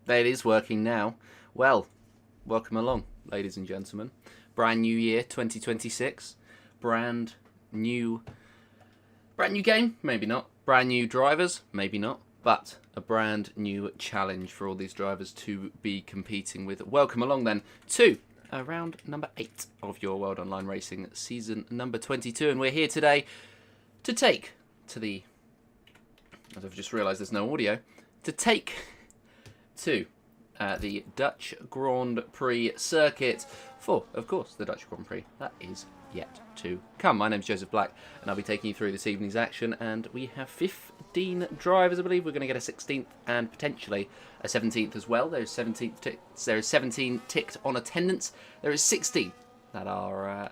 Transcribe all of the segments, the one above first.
It is working now. Well, welcome along, ladies and gentlemen. Brand new year, 2026. Brand new game, maybe not. Brand new drivers, maybe not. But a brand new challenge for all these drivers to be competing with. Welcome along then to round number 8 of your World Online Racing season number 22. And we're here today to take to the... as I've just realised there's no audio. To take to the Dutch Grand Prix circuit for, of course, the Dutch Grand Prix. That is yet to come. My name's Joseph Black, and I'll be taking you through this evening's action. And we have 15 drivers, I believe. We're going to get a 16th and potentially a 17th as well. There is 17 ticked on attendance. There is 16 that are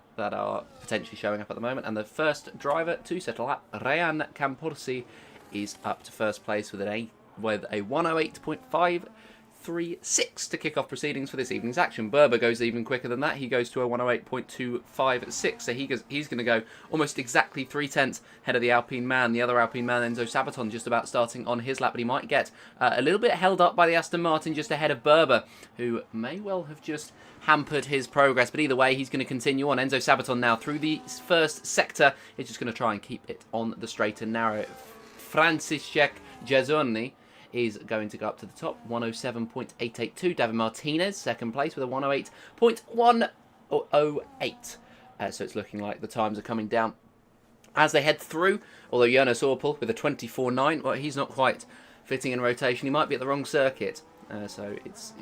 potentially showing up at the moment. And the first driver to settle up, Ryan Camporsi, is up to first place with a 108.536 to kick off proceedings for this evening's action. Berber goes even quicker than that. He goes to a 108.256, so he's going to go almost exactly 3/10 ahead of the Alpine man. The other Alpine man, Enzo Sabaton, just about starting on his lap, but he might get a little bit held up by the Aston Martin just ahead of Berber, who may well have just hampered his progress, but either way, he's going to continue on. Enzo Sabaton now through the first sector. He's just going to try and keep it on the straight and narrow. Franciszek Jazzoni is going to go up to the top, 107.882. David Martinez, second place with a 108.108. So it's looking like the times are coming down as they head through, although Jonas Orpel with a 24.9, well, he's not quite fitting in rotation. He might be at the wrong circuit. So it's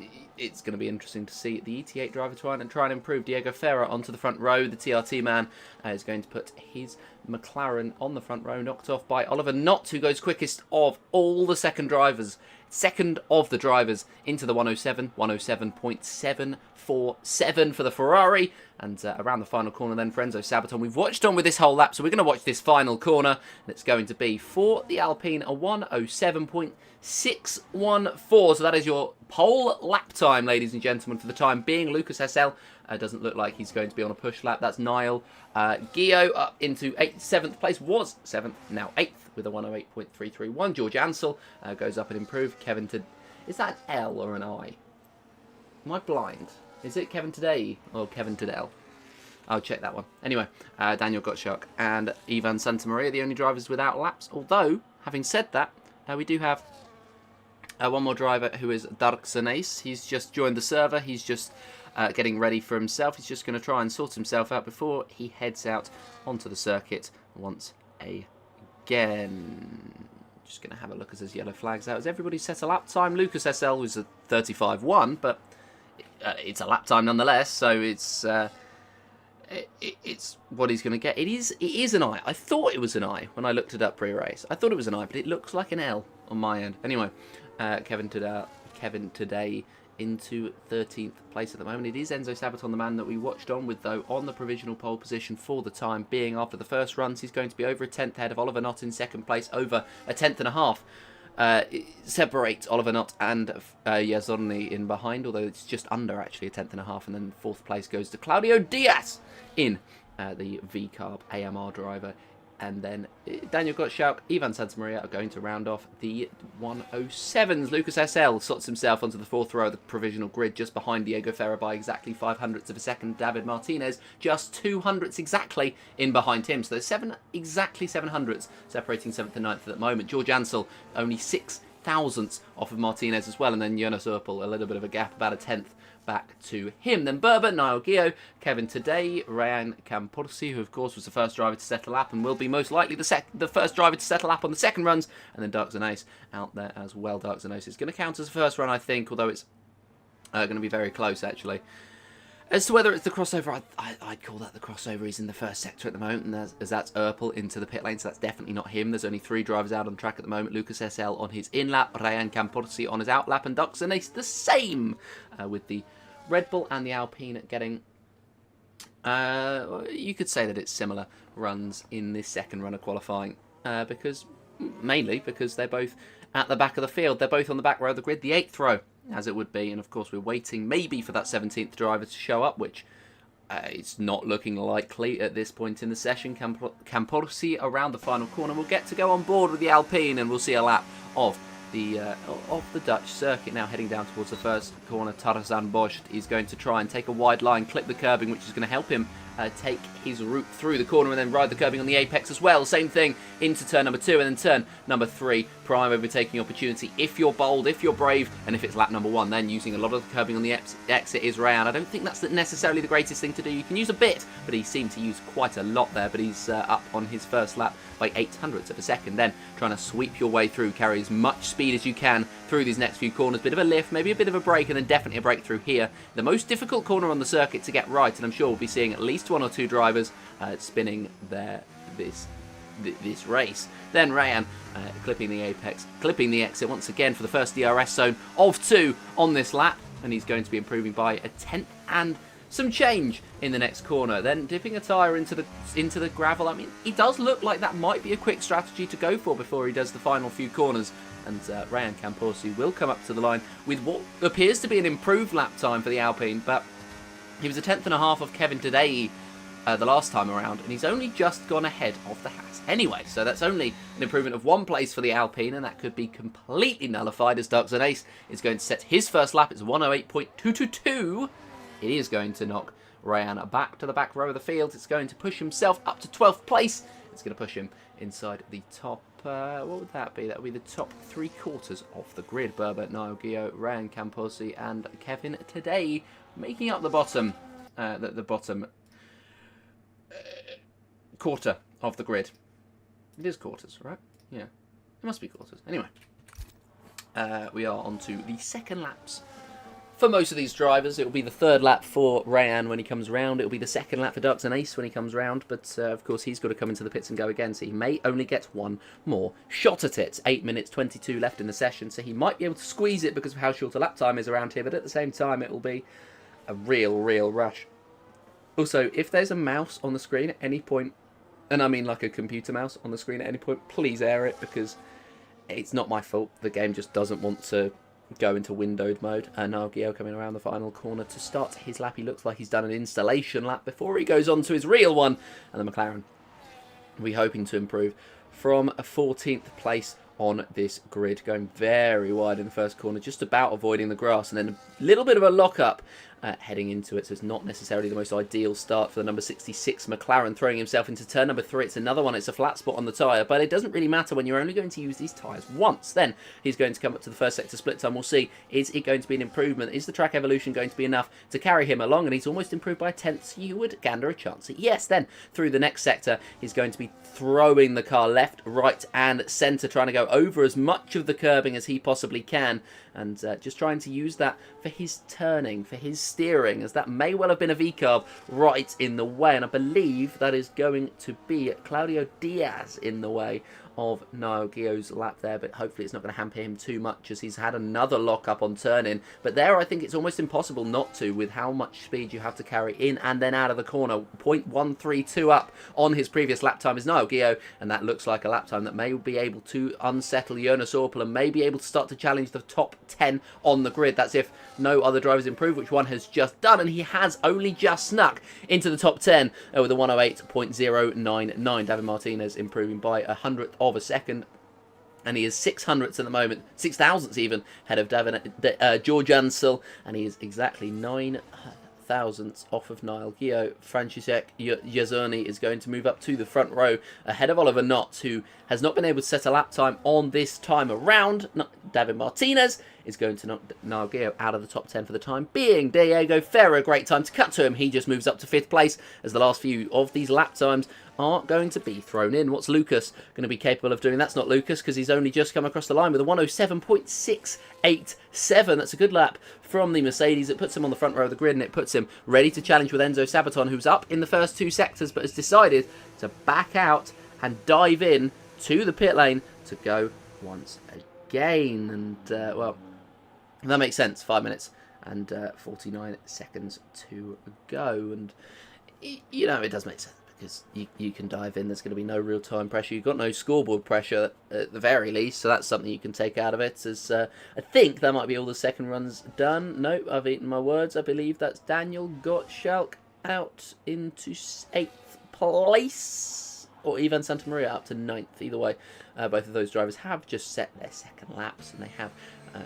going to be interesting to see the ET8 driver try and improve. Diego Ferrer onto the front row. The TRT man is going to put his McLaren on the front row, knocked off by Oliver Knott, who goes quickest of all the second drivers. Second of the drivers into the 107.747 for the Ferrari. And around the final corner then for Enzo Sabaton. We've watched on with this whole lap, so we're going to watch this final corner. And it's going to be for the Alpine a 107.614. So that is your pole lap time, ladies and gentlemen, for the time being. Lucas SL doesn't look like he's going to be on a push lap. That's Niall Gio up into 7th place. Was 7th, now 8th with a 108.331. George Ansell goes up and improved. Is that an L or an I? Am I blind? Is it Kevin Today or Kevin Tadell? I'll check that one. Anyway, Daniel Gottschalk and Ivan Santamaria, the only drivers without laps. Although, having said that, we do have one more driver who is Dark Sanais. He's just joined the server. He's just getting ready for himself. He's just going to try and sort himself out before he heads out onto the circuit once again. Just going to have a look as his yellow flags out. Has everybody set a lap time? Lucas SL was a 35.1, but it's a lap time nonetheless, so it's what he's going to get. It is an I. I thought it was an I when I looked it up pre-race. I thought it was an I, but it looks like an L on my end. Anyway, Kevin Today into 13th place at the moment. It is Enzo Sabaton, the man that we watched on with, though, on the provisional pole position for the time being. After the first runs, he's going to be over a 10th ahead of Oliver Knott in second place, over a 10th and a half. Separate Oliver Knott and Yazzoni in behind, although it's just under actually a 10th and a half, and then 4th place goes to Claudio Diaz in the V-Carb AMR driver. And then Daniel Gottschalk, Ivan Santamaria are going to round off the 107s. Lucas SL slots himself onto the 4th row of the provisional grid, just behind Diego Ferrer by exactly 500ths of a second. David Martinez just 200ths exactly in behind him. So there's exactly 700ths separating 7th and 9th at the moment. George Ansel only 6,000ths off of Martinez as well. And then Jonas Urpel, a little bit of a gap, about a 10th back to him. Then Berber, Niall Gio, Kevin Today, Ryan Camporsi, who of course was the first driver to settle up and will be most likely the first driver to settle up on the second runs. And then Dark Zanace out there as well. Dark Zanace is going to count as a first run, I think, although it's going to be very close actually. As to whether it's the crossover, I'd call that the crossover. He's in the first sector at the moment, and as that's Urpel into the pit lane, so that's definitely not him. There's only 3 drivers out on track at the moment. Lucas SL on his in lap, Ryan Camporsi on his out lap, and Dark Zanace the same, with the Red Bull and the Alpine getting, you could say that it's similar runs in this second run of qualifying, mainly because they're both at the back of the field. They're both on the back row of the grid, the 8th row, as it would be. And of course, we're waiting maybe for that 17th driver to show up, which it's not looking likely at this point in the session. Camporsi around the final corner will get to go on board with the Alpine, and we'll see a lap of the Dutch circuit now heading down towards the first corner. Tarzan Bosch is going to try and take a wide line, clip the curbing, which is going to help him take his route through the corner and then ride the curbing on the apex as well. Same thing into turn number 2, and then turn number 3, prime overtaking opportunity. If you're bold, if you're brave, and if it's lap number 1, then using a lot of the curbing on the exit is Rayan. I don't think that's necessarily the greatest thing to do. You can use a bit, but he seemed to use quite a lot there. But he's up on his first lap by 800ths of a second. Then trying to sweep your way through, carry as much speed as you can through these next few corners. Bit of a lift, maybe a bit of a break, and then definitely a breakthrough here. The most difficult corner on the circuit to get right, and I'm sure we'll be seeing at least 1 or 2 drivers spinning this race. Then Rayan clipping the apex, clipping the exit once again for the first DRS zone of 2 on this lap, and he's going to be improving by a 10th and some change in the next corner. Then dipping a tyre into the gravel. I mean, it does look like that might be a quick strategy to go for before he does the final few corners. And Ryan Camporsi will come up to the line with what appears to be an improved lap time for the Alpine, but he was a 10th and a half of Kevin Today the last time around, and he's only just gone ahead of the Haas anyway. So that's only an improvement of 1 place for the Alpine, and that could be completely nullified as Dark Zanace is going to set his first lap. It's 108.222. It is going to knock Rayan back to the back row of the field. It's going to push himself up to 12th place. It's going to push him inside the top, what would that be? That would be the top 3/4 of the grid. Berber, Niall Gio, Ryan Camporsi, and Kevin Today making up the bottom, quarter of the grid. It is quarters, right? Yeah, it must be quarters. Anyway, we are on to the second laps. For most of these drivers, it will be the 3rd lap for Rayan when he comes round. It will be the 2nd lap for Dark Zanace when he comes round. But, of course, he's got to come into the pits and go again. So he may only get 1 more shot at it. 8 minutes 22 left in the session. So he might be able to squeeze it because of how short a lap time is around here. But at the same time, it will be a real rush. Also, if there's a mouse on the screen at any point, and I mean like a computer mouse on the screen at any point, please air it, because it's not my fault. The game just doesn't want to go into windowed mode. Niall Gio coming around the final corner to start his lap. He looks like he's done an installation lap before he goes on to his real one. And the McLaren will be hoping to improve from a 14th place on this grid, going very wide in the first corner, just about avoiding the grass, and then a little bit of a lock-up heading into it, so it's not necessarily the most ideal start for the number 66 McLaren, throwing himself into turn number 3. It's another one, it's a flat spot on the tyre, but it doesn't really matter when you're only going to use these tyres once. Then he's going to come up to the first sector split time. We'll see, is it going to be an improvement? Is the track evolution going to be enough to carry him along? And he's almost improved by a 10th, so you would gander a chance at yes. Then through the next sector, he's going to be throwing the car left, right and centre, trying to go over as much of the curbing as he possibly can, and just trying to use that for his turning, for his steering, as that may well have been a V-carb right in the way, and I believe that is going to be Claudio Diaz in the way of Niall Gio's lap there, but hopefully it's not going to hamper him too much as he's had another lock-up on turn-in. But there, I think it's almost impossible not to, with how much speed you have to carry in and then out of the corner. 0.132 up on his previous lap time is Niall Gio, and that looks like a lap time that may be able to unsettle Jonas Orpel and may be able to start to challenge the top 10 on the grid. That's if no other drivers improve, which one has just done, and he has only just snuck into the top 10 with a 108.099. David Martinez improving by 100th of a second, and he is 600ths at the moment, 6,000ths even, ahead of George Ansel, and he is exactly 9,000ths off of Niall Gio. Franciszek Jezerny is going to move up to the front row ahead of Oliver Knott, who has not been able to set a lap time on this time around. David Martinez is going to knock Niall Gio out of the top 10 for the time being. Diego Ferrer, great time to cut to him. He just moves up to 5th place as the last few of these lap times are going to be thrown in. What's Lucas going to be capable of doing? That's not Lucas, because he's only just come across the line with a 107.687. That's a good lap from the Mercedes. It puts him on the front row of the grid, and it puts him ready to challenge with Enzo Sabaton, who's up in the first 2 sectors, but has decided to back out and dive in to the pit lane to go once again. And, well, that makes sense. 5 minutes and 49 seconds to go. And, you know, it does make sense, because you can dive in. There's going to be no real-time pressure. You've got no scoreboard pressure at the very least, so that's something you can take out of it. As I think that might be all the second runs done. Nope, I've eaten my words. I believe that's Daniel Gottschalk out into 8th place, or Ivan Santamaria up to 9th. Either way, both of those drivers have just set their second laps, and they have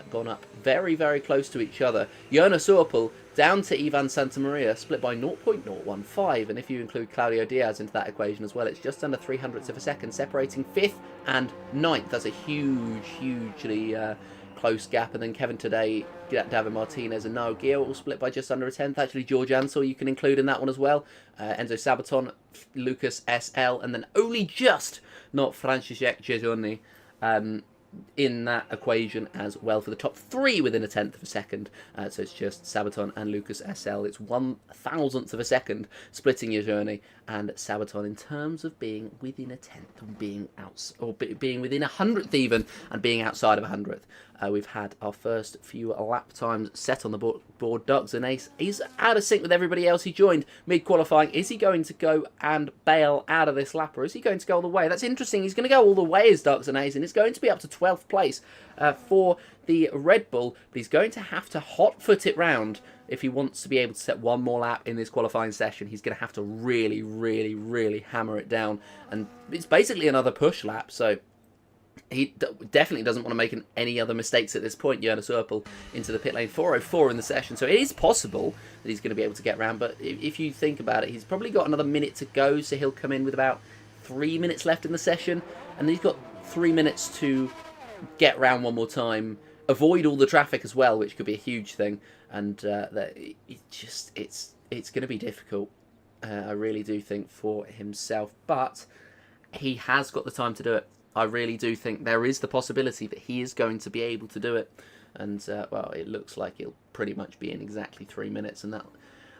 gone up very, very close to each other. Jonas Orpel down to Ivan Santamaria, split by 0.015, and if you include Claudio Diaz into that equation as well, it's just under 300ths of a second, separating 5th and 9th. That's a hugely close gap. And then Kevin Today, David Martinez and Niall Gio will split by just under a 10th. Actually, George Ansel you can include in that one as well. Enzo Sabaton, Lucas SL, and then only just not Franciszek Jezerny in that equation as well for the top 3 within a 10th of a second. So it's just Sabaton and Lucas SL. It's 1,000th of a second splitting Jezerny and Sabaton in terms of being within a 10th and being out, or being within 100th even, and being outside of 100th. We've had our first few lap times set on the board. Ducks and Ace, he's out of sync with everybody else he joined mid-qualifying. Is he going to go and bail out of this lap, or is he going to go all the way? That's interesting. He's going to go all the way as Ducks and Ace, and it's going to be up to 12th place for the Red Bull, but he's going to have to hot-foot it round if he wants to be able to set one more lap in this qualifying session. He's going to have to really hammer it down, and it's basically another push lap, so he definitely doesn't want to make any other mistakes at this point. Jonas Orpel into the pit lane, 4:04 in the session, so it is possible that he's going to be able to get round, but if you think about it, he's probably got another minute to go, so he'll come in with about 3 minutes left in the session, and he's got 3 minutes to get round one more time, avoid all the traffic as well, which could be a huge thing, and it's going to be difficult, I really do think, for himself, but he has got the time to do it. I really do think there is the possibility that he is going to be able to do it, and well, it looks like he'll pretty much be in exactly 3 minutes, and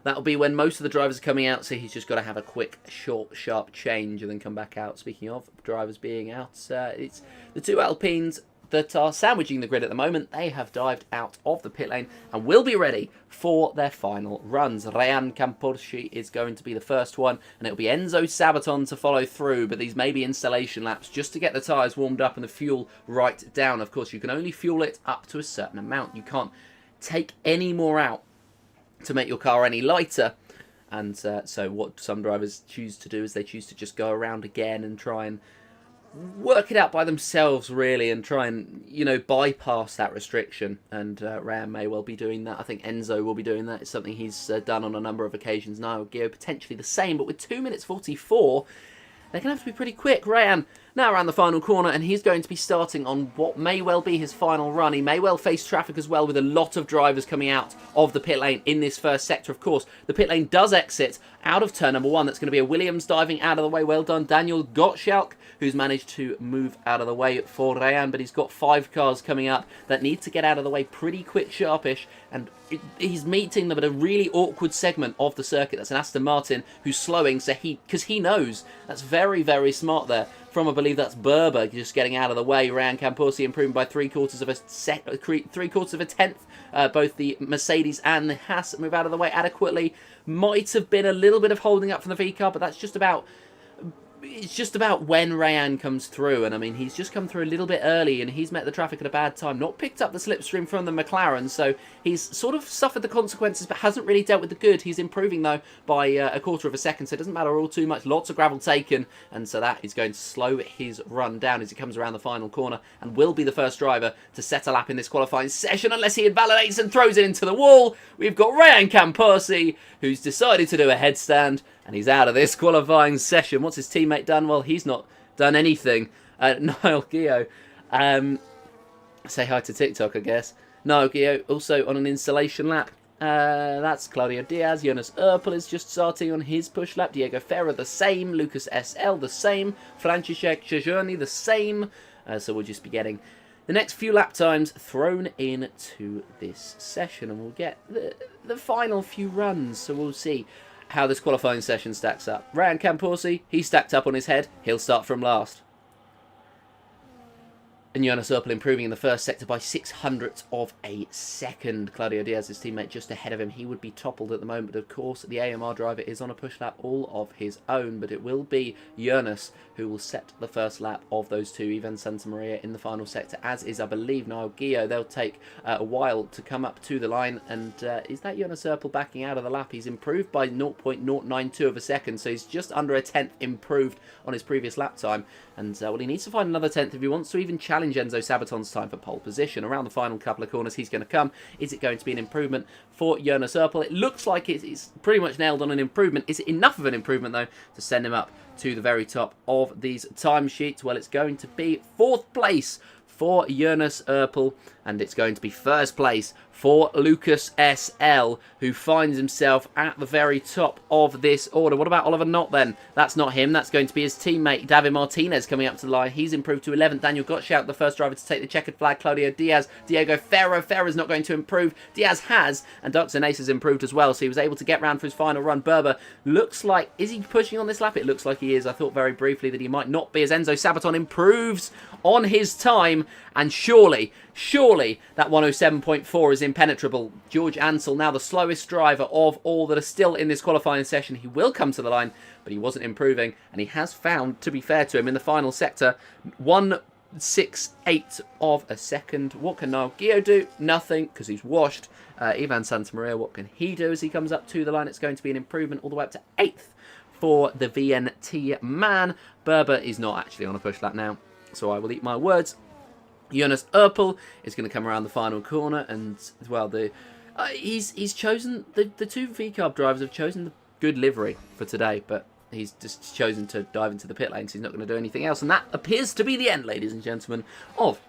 that'll be when most of the drivers are coming out, so he's just got to have a quick, short, sharp change and then come back out. Speaking of drivers being out, it's the 2 Alpines that are sandwiching the grid at the moment. They have dived out of the pit lane and will be ready for their final runs. Ryan Camporci is going to be the first one, and it'll be Enzo Sabaton to follow through, but these may be installation laps just to get the tyres warmed up and the fuel right down. Of course, you can only fuel it up to a certain amount. You can't take any more out to make your car any lighter, and so what some drivers choose to do is they choose to just go around again and try and work it out by themselves, really, and try and, you know, bypass that restriction. And Ram may well be doing that. I think Enzo will be doing that. It's something he's done on a number of occasions. Niall Gio potentially the same, but with 2 minutes 44, they're going to have to be pretty quick. Rayan now around the final corner, and he's going to be starting on what may well be his final run. He may well face traffic as well, with a lot of drivers coming out of the pit lane in this first sector. Of course, the pit lane does exit out of turn number 1. That's going to be a Williams diving out of the way. Well done, Daniel Gottschalk, who's managed to move out of the way for Rayan, but he's got 5 cars coming up that need to get out of the way pretty quick, sharpish, and he's meeting them at a really awkward segment of the circuit. That's an Aston Martin who's slowing, so because he knows. That's very, very smart there from, I believe that's Berber, just getting out of the way. Ryan Camposi improving by 3/4 of a tenth. Both the Mercedes and the Haas move out of the way adequately. Might have been a little bit of holding up from the V car, but that's just about... It's just about when Rayan comes through, and I mean, he's just come through a little bit early, and he's met the traffic at a bad time, not picked up the slipstream from the McLaren, so he's sort of suffered the consequences, but hasn't really dealt with the good. He's improving, though, by 1/4 of a second, so it doesn't matter all too much. Lots of gravel taken, and so that is going to slow his run down as he comes around the final corner, and will be the first driver to set a lap in this qualifying session, unless he invalidates and throws it into the wall. We've got Rayan Camposi, who's decided to do a headstand, and he's out of this qualifying session. What's his teammate done? Well, he's not done anything. Niall Gio. Say hi to TikTok, I guess. Niall Gio also on an installation lap. That's Claudio Diaz. Jonas Erpel is just starting on his push lap. Diego Ferrer the same. Lucas SL the same. Franciszek Szczerny the same. So we'll just be getting the next few lap times thrown into this session, and we'll get the final few runs. So we'll see how this qualifying session stacks up. Ryan Camposi, he's stacked up on his head. He'll start from last. And Jonas Erpel improving in the first sector by 600ths of a second. Claudio Diaz, his teammate, just ahead of him. He would be toppled at the moment. Of course, the AMR driver is on a push lap all of his own, but it will be Jonas who will set the first lap of those two. Ivan Santamaria in the final sector, as is, I believe, Niall Gio. They'll take a while to come up to the line. And is that Jonas Erpel backing out of the lap? He's improved by 0.092 of a second, so he's just under a tenth improved on his previous lap time. And, well, he needs to find another tenth if he wants to even challenge Enzo Sabaton's time for pole position. Around the final couple of corners, he's going to come. Is it going to be an improvement for Jonas Erpel? It looks like it's pretty much nailed on an improvement. Is it enough of an improvement, though, to send him up to the very top of these timesheets? Well, it's going to be 4th place for Jonas Erpel, and it's going to be 1st place for Lucas SL, who finds himself at the very top of this order. What about Oliver Knott then? That's not him. That's going to be his teammate, David Martinez, coming up to the line. He's improved to 11th. Daniel Gottschalk, the first driver to take the checkered flag. Claudio Diaz, Diego Ferrer. Ferrer's not going to improve. Diaz has, and Duxon Ace has improved as well, so he was able to get round for his final run. Berber looks like, is he pushing on this lap? It looks like he is. I thought very briefly that he might not be, as Enzo Sabaton improves on his time, and surely that 107.4 is impenetrable. George Ansell, now the slowest driver of all that are still in this qualifying session. He will come to the line, but he wasn't improving, and he has found, to be fair to him, in the final sector, 1/68 of a second. What can Niall Gio do? Nothing, because he's washed. Ivan Santamaria, what can he do as he comes up to the line? It's going to be an improvement all the way up to 8th for the VNT man. Berber is not actually on a push lap now, so I will eat my words. Jonas Erpel is going to come around the final corner, and, well, he's chosen, the two V-Carb drivers have chosen the good livery for today, but he's just chosen to dive into the pit lane, so he's not going to do anything else, and that appears to be the end, ladies and gentlemen, of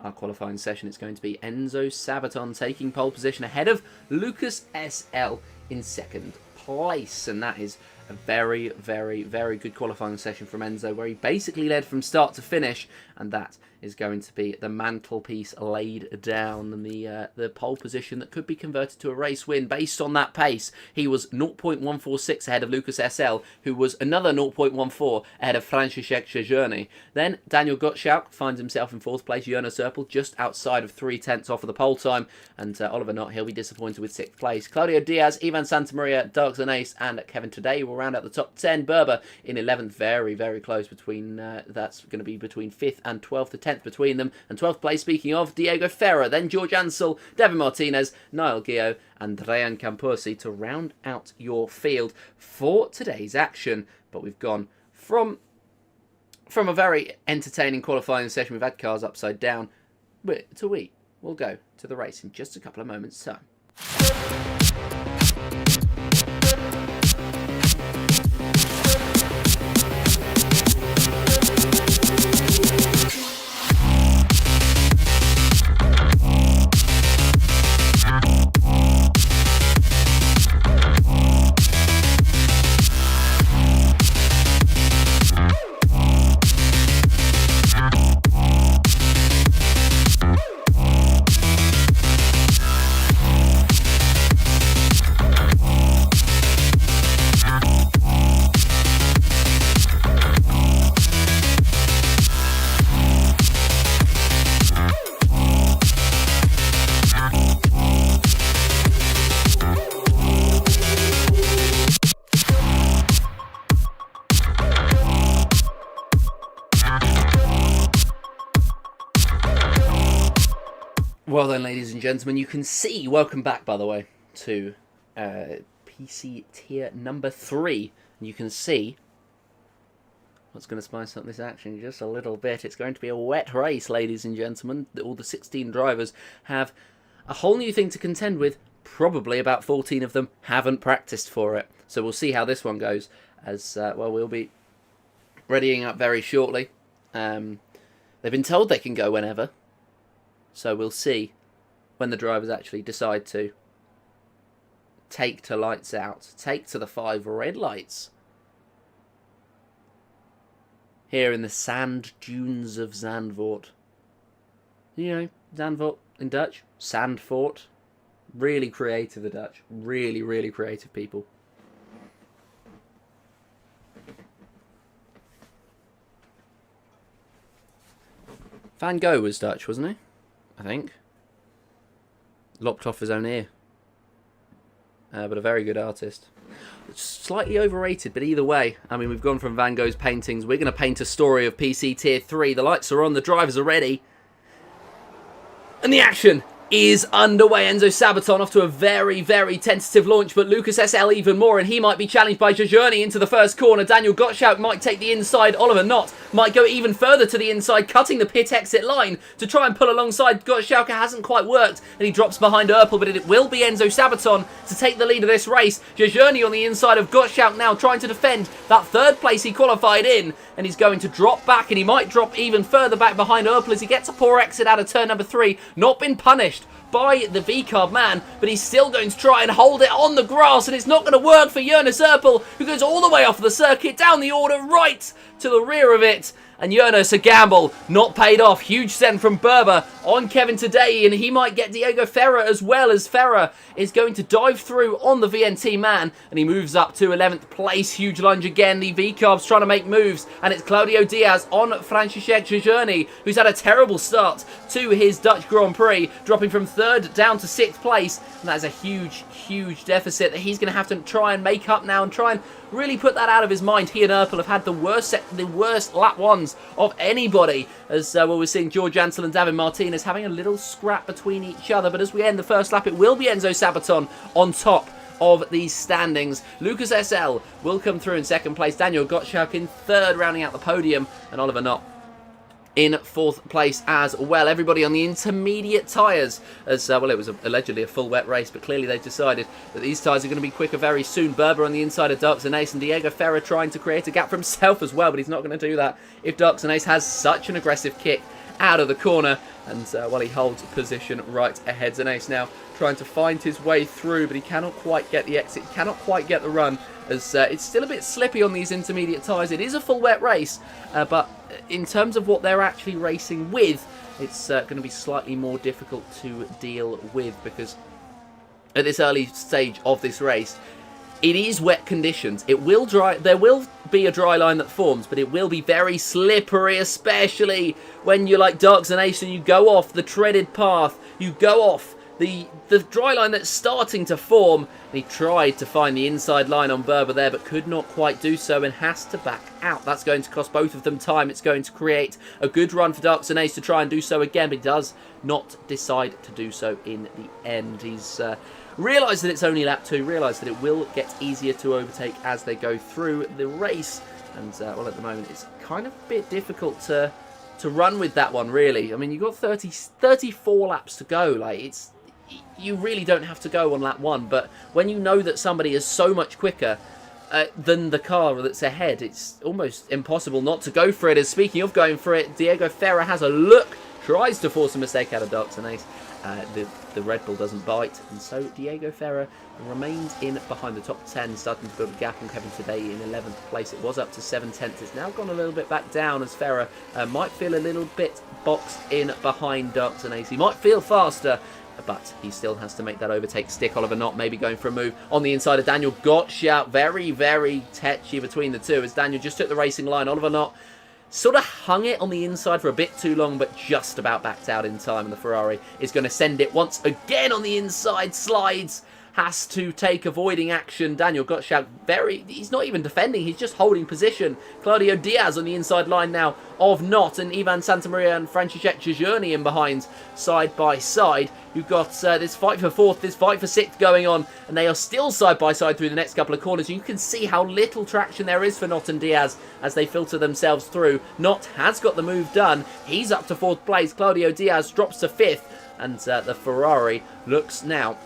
our qualifying session. It's going to be Enzo Sabaton taking pole position ahead of Lucas SL in 2nd place, and that is a very, very, very good qualifying session from Enzo, where he basically led from start to finish, and that is going to be the mantelpiece laid down, and the pole position that could be converted to a race win based on that pace. He was 0.146 ahead of Lucas SL, who was another 0.14 ahead of Franciszek Szczerny. Then Daniel Gottschalk finds himself in 4th place. Jonas Erpel just outside of 3/10 off of the pole time, and Oliver Knott, he'll be disappointed with 6th place. Claudio Diaz, Ivan Santamaria, Duxon Ace, and Kevin Today will round out the top 10. Berber in 11th, very, very close between, that's going to be between 5th and 12th, the 10th between them. And 12th place, speaking of, Diego Ferrer, then George Ansell, David Martinez, Niall Gio, and Ryan Camposi to round out your field for today's action. But we've gone from a very entertaining qualifying session. We've had cars upside down, we'll go to the race in just a couple of moments' time. Well then, ladies and gentlemen, you can see, welcome back, by the way, to PC tier number 3. You can see what's going to spice up this action just a little bit. It's going to be a wet race, ladies and gentlemen. All the 16 drivers have a whole new thing to contend with. Probably about 14 of them haven't practiced for it. So we'll see how this one goes, as, well, we'll be readying up very shortly. They've been told they can go whenever. So we'll see when the drivers actually decide to take to lights out. Take to the 5 red lights. Here in the sand dunes of Zandvoort. You know, Zandvoort in Dutch. Sandfort. Really creative, the Dutch. Really, really creative people. Van Gogh was Dutch, wasn't he? I think. Lopped off his own ear. But a very good artist. Slightly overrated, but either way, I mean, we've gone from Van Gogh's paintings. We're going to paint a story of PC Tier 3. The lights are on, the drivers are ready. And the action is underway. Enzo Sabaton off to a very, very tentative launch, but Lucas SL even more, and he might be challenged by Journey into the first corner. Daniel Gottschalk might take the inside. Oliver Knott might go even further to the inside, cutting the pit exit line to try and pull alongside. Gottschalk hasn't quite worked, and he drops behind Erpel, but it will be Enzo Sabaton to take the lead of this race. Journey on the inside of Gottschalk now, trying to defend that third place he qualified in, and he's going to drop back, and he might drop even further back behind Erpel as he gets a poor exit out of turn number 3. Not been punished by the V-Carb man, but he's still going to try and hold it on the grass, and it's not going to work for Jonas Erpel, who goes all the way off the circuit, down the order, right to the rear of it. And Jonas, a gamble, not paid off. Huge send from Berber on Kevin today, and he might get Diego Ferrer as well, as Ferrer is going to dive through on the VNT man, and he moves up to 11th place. Huge lunge again. The V-Carb's trying to make moves, and it's Claudio Diaz on Franciszek Journey, who's had a terrible start to his Dutch Grand Prix, dropping from 3rd down to 6th place, and that is a huge, huge deficit that he's going to have to try and make up now and try and really put that out of his mind. He and Erpel have had the worst lap ones of anybody, as well, we're seeing George Ansel and David Martinez having a little scrap between each other. But as we end the first lap, it will be Enzo Sabaton on top of these standings. Lucas SL will come through in 2nd place. Daniel Gottschalk in 3rd, rounding out the podium, and Oliver Knott in 4th place as well. Everybody on the intermediate tyres, as well, it was allegedly a full wet race, but clearly they've decided that these tyres are going to be quicker very soon. Berber on the inside of Darks and Ace, and Diego Ferrer trying to create a gap for himself as well, but he's not going to do that if Darks and Ace has such an aggressive kick out of the corner. And well, he holds position right ahead. Zenace now trying to find his way through, but he cannot quite get the exit, cannot quite get the run, as it's still a bit slippy on these intermediate tyres. It is a full wet race, but in terms of what they're actually racing with, it's going to be slightly more difficult to deal with, because at this early stage of this race, it is wet conditions. It will dry. There will be a dry line that forms, but it will be very slippery, especially when you're like Darks and Ace and you go off the treaded path. You go off the dry line that's starting to form. And he tried to find the inside line on Berber there, but could not quite do so and has to back out. That's going to cost both of them time. It's going to create a good run for Darks and Ace to try and do so again, but he does not decide to do so in the end. He's realised that it's only lap 2, realised that it will get easier to overtake as they go through the race. And, well, at the moment, it's kind of a bit difficult to run with that one, really. I mean, you've got 34 laps to go. Like, you really don't have to go on lap 1, but when you know that somebody is so much quicker than the car that's ahead, it's almost impossible not to go for it. As speaking of going for it, Diego Ferrer has a look, tries to force a mistake out of Darks and Ace. The Red Bull doesn't bite, and so Diego Ferrer remains in behind the top 10, starting to build a gap on Kevin today in 11th place. It was up to 7/10. It's now gone a little bit back down, as Ferrer might feel a little bit boxed in behind Darks and Ace. He might feel faster, but he still has to make that overtake stick. Oliver Knott maybe going for a move on the inside of Daniel Gottschalk. Very, very tetchy between the two, as Daniel just took the racing line. Oliver Knott sort of hung it on the inside for a bit too long, but just about backed out in time, and the Ferrari is going to send it once again on the inside. Slides has to take avoiding action. Daniel Gottschalk, he's not even defending, he's just holding position. Claudio Diaz on the inside line now of Not, and Ivan Santamaria and Franciszek Czerny in behind, side by side. You've got this fight for fourth, this fight for sixth going on, and they are still side by side through the next couple of corners. You can see how little traction there is for Not and Diaz as they filter themselves through. Not has got the move done. He's up to fourth place. Claudio Diaz drops to fifth, and the Ferrari looks now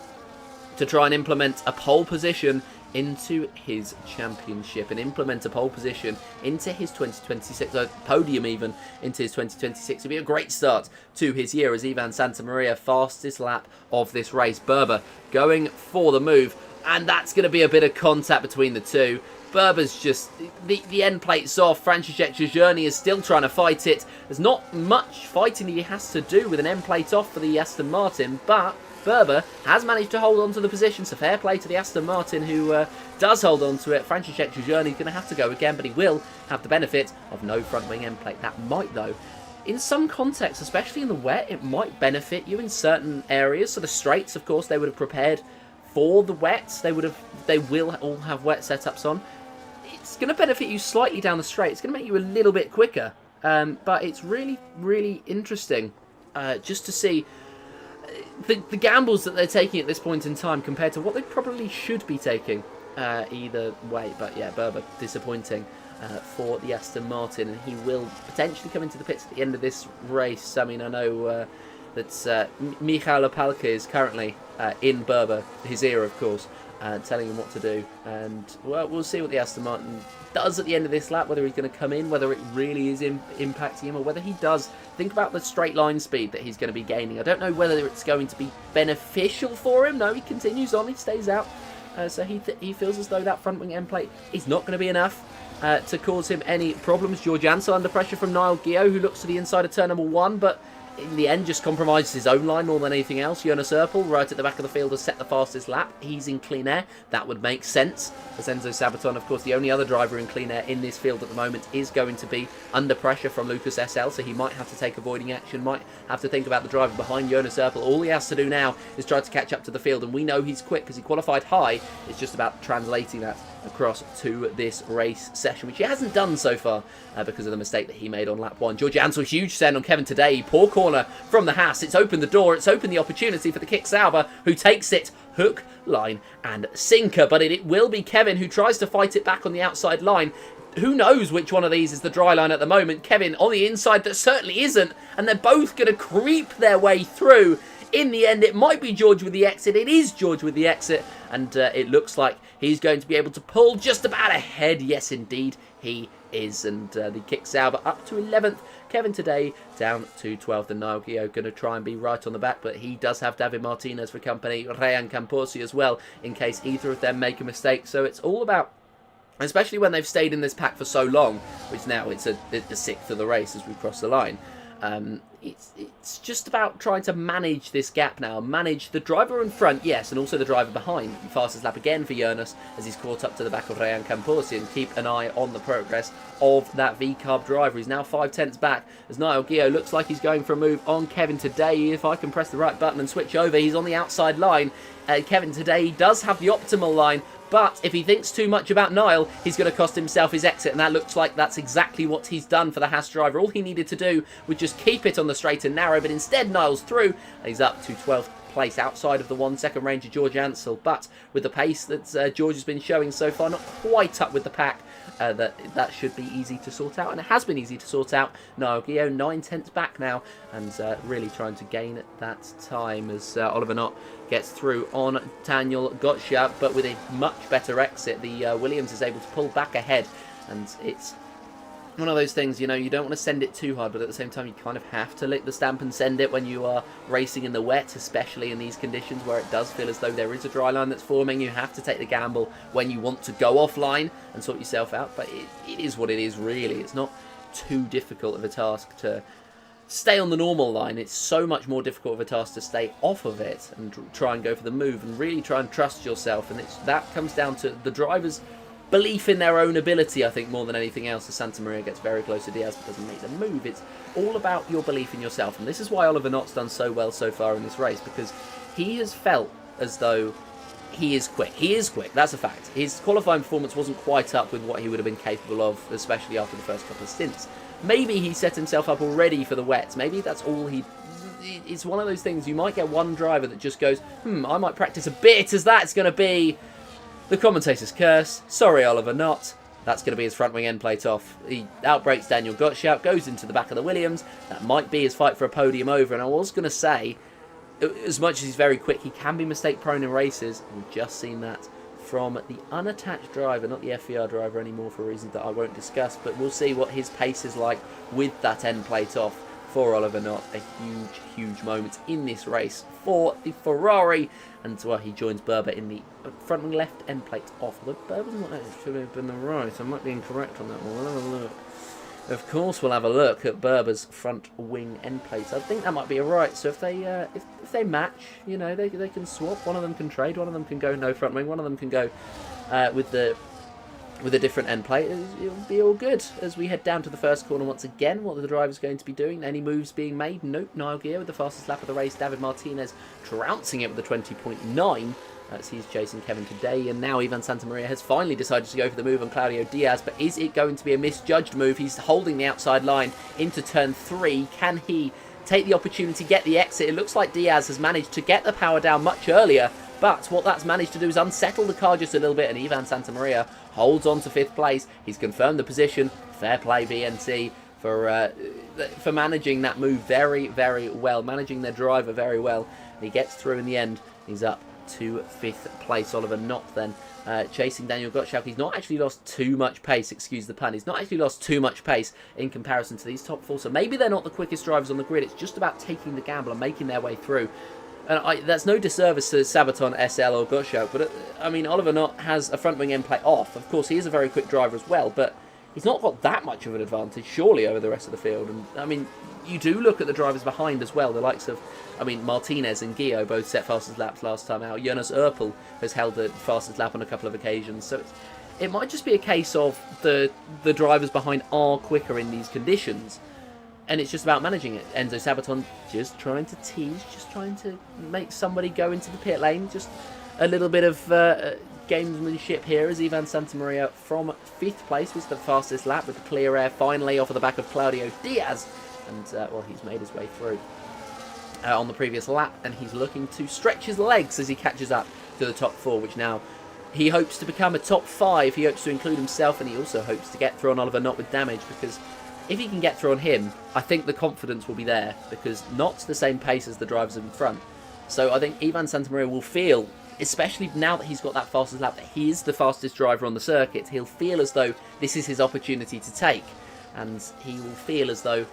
to try and implement a pole position into his championship and implement a pole position into his 2026, podium even, into his 2026. It'll be a great start to his year as Ivan Santamaria, fastest lap of this race. Berber going for the move, and that's going to be a bit of contact between the two. Berber's just, the end plate's off. Franciszek Czerny is still trying to fight it. There's not much fighting that he has to do with an end plate off for the Aston Martin, but Berber has managed to hold on to the position, so fair play to the Aston Martin, who does hold on to it. Franciszek Czerny is going to have to go again, but he will have the benefit of no front wing end plate. That might, though, in some contexts, especially in the wet, it might benefit you in certain areas. So the straights, of course, they would have prepared for the wets. They will all have wet setups on. It's going to benefit you slightly down the straight. It's going to make you a little bit quicker, but it's really, really interesting just to see the gambles that they're taking at this point in time compared to what they probably should be taking either way. But yeah, Berber disappointing for the Aston Martin, and he will potentially come into the pits at the end of this race. I mean, I know that Michał Opelka is currently in Berber, his ear of course, telling him what to do, and well, we'll see what the Aston Martin does at the end of this lap, whether he's going to come in, whether it really is impacting him, or whether he does think about the straight line speed that he's going to be gaining. I don't know whether it's going to be beneficial for him. No, he continues on, he stays out, so he feels as though that front wing end plate is not going to be enough to cause him any problems. George Ansel under pressure from Niall Gio, who looks to the inside of turn number 1, but in the end just compromises his own line more than anything else. Jonas Erpel right at the back of the field has set the fastest lap. He's in clean air. That would make sense, as Enzo Sabaton, of course, the only other driver in clean air in this field at the moment, is going to be under pressure from Lucas SL, so he might have to take avoiding action, might have to think about the driver behind Jonas Erpel. All he has to do now is try to catch up to the field, and we know he's quick because he qualified high. It's just about translating that across to this race session, which he hasn't done so far because of the mistake that he made on lap 1. George Ansel, huge send on Kevin today. Poor corner from the Haas. It's opened the door. It's opened the opportunity for the Kick Sauber, who takes it hook, line and sinker. But it will be Kevin who tries to fight it back on the outside line. Who knows which one of these is the dry line at the moment. Kevin on the inside, that certainly isn't. And they're both going to creep their way through. In the end, it might be George with the exit. It is George with the exit. And it looks like he's going to be able to pull just about ahead. Yes, indeed, he is. And the Kick Sauber up to 11th. Kevin today down to 12th. And Niall Gio going to try and be right on the back. But he does have David Martinez for company. Ryan Camposi as well, in case either of them make a mistake. So it's all about, especially when they've stayed in this pack for so long, which now it's the sixth of the race as we cross the line. It's just about trying to manage this gap now, manage the driver in front, yes, and also the driver behind. Fastest lap again for Jonas as he's caught up to the back of Ryan Camposi, and keep an eye on the progress of that V-carb driver. He's now 5/10 back as Niall Gio looks like he's going for a move on Kevin today. If I can press the right button and switch over, he's on the outside line. Kevin today does have the optimal line, but if he thinks too much about Niall, he's going to cost himself his exit, and that looks like that's exactly what he's done for the Haas driver. All he needed to do was just keep it on the straight and narrow, but instead Niall's through, and he's up to 12th place outside of the 1 second range of George Ansel. But with the pace that George has been showing so far, not quite up with the pack, that should be easy to sort out, and it has been easy to sort out. Niall Gio 9/10 back now, and really trying to gain that time as Oliver Knott gets through on Daniel Gottschalk, but with a much better exit. The Williams is able to pull back ahead, and it's one of those things, you know, you don't want to send it too hard, but at the same time you kind of have to lick the stamp and send it when you are racing in the wet, especially in these conditions where it does feel as though there is a dry line that's forming. You have to take the gamble when you want to go offline and sort yourself out, but it is what it is, really. It's not too difficult of a task to stay on the normal line. It's so much more difficult of a task to stay off of it and try and go for the move and really try and trust yourself, and that comes down to the driver's belief in their own ability, I think, more than anything else. As Santamaria gets very close to Diaz but doesn't make the move. It's all about your belief in yourself, and this is why Oliver Knott's done so well so far in this race, because he has felt as though he is quick. He is quick. That's a fact. His qualifying performance wasn't quite up with what he would have been capable of, especially after the first couple of stints. Maybe he set himself up already for the wets. Maybe that's all he... It's one of those things. You might get one driver that just goes, I might practice a bit, as that's going to be the commentator's curse. Sorry, Oliver Knott. That's going to be his front wing end plate off. He outbrakes Daniel Gottschalk, goes into the back of the Williams. That might be his fight for a podium over. And I was going to say, as much as he's very quick, he can be mistake prone in races. We've just seen that from the unattached driver, not the FVR driver anymore for reasons that I won't discuss. But we'll see what his pace is like with that end plate off for Oliver Knott. A huge, huge moment in this race for the Ferrari. And well, he joins Berber in the front and left end plate off. But Berber's not actually been the right. I might be incorrect on that one. We'll have a look. Of course, we'll have a look at Berber's front wing end plates. I think that might be a right. So if they match, you know, they can swap. One of them can trade. One of them can go no front wing. One of them can go with a different end plate. It'll be all good as we head down to the first corner once again. What are the drivers going to be doing? Any moves being made? Nope. Niall Gear with the fastest lap of the race. David Martinez trouncing it with a 20.9. As he's chasing Kevin today. And now Ivan Santamaria has finally decided to go for the move on Claudio Diaz. But is it going to be a misjudged move? He's holding the outside line into turn 3. Can he take the opportunity, get the exit? It looks like Diaz has managed to get the power down much earlier. But what that's managed to do is unsettle the car just a little bit. And Ivan Santamaria holds on to 5th place. He's confirmed the position. Fair play, VNC, for managing that move very, very well. Managing their driver very well. And he gets through in the end. He's up to 5th place. Oliver Knott then chasing Daniel Gottschalk. He's not actually lost too much pace, excuse the pun. He's not actually lost too much pace in comparison to these top 4. So maybe they're not the quickest drivers on the grid. It's just about taking the gamble and making their way through. And that's no disservice to Sabaton, SL or Gottschalk. But, I mean, Oliver Knott has a front wing end plate off. Of course, he is a very quick driver as well. But he's not got that much of an advantage, surely, over the rest of the field. And, I mean, you do look at the drivers behind as well. The likes of, I mean, Martinez and Gio both set fastest laps last time out. Jonas Erpel has held the fastest lap on a couple of occasions. So it might just be a case of the drivers behind are quicker in these conditions. And it's just about managing it. Enzo Sabaton just trying to tease, just trying to make somebody go into the pit lane. Just a little bit of gamesmanship here as Ivan Santamaria from 5th place was the fastest lap with the clear air finally off of the back of Claudio Diaz. And, well, he's made his way through on the previous lap. And he's looking to stretch his legs as he catches up to the top 4, which now he hopes to become a top 5. He hopes to include himself, and he also hopes to get through on Oliver Knott with damage, because if he can get through on him, I think the confidence will be there, because Knott's the same pace as the drivers in front. So I think Ivan Santamaria will feel, especially now that he's got that fastest lap, that he is the fastest driver on the circuit. He'll feel as though this is his opportunity to take, and he will feel as though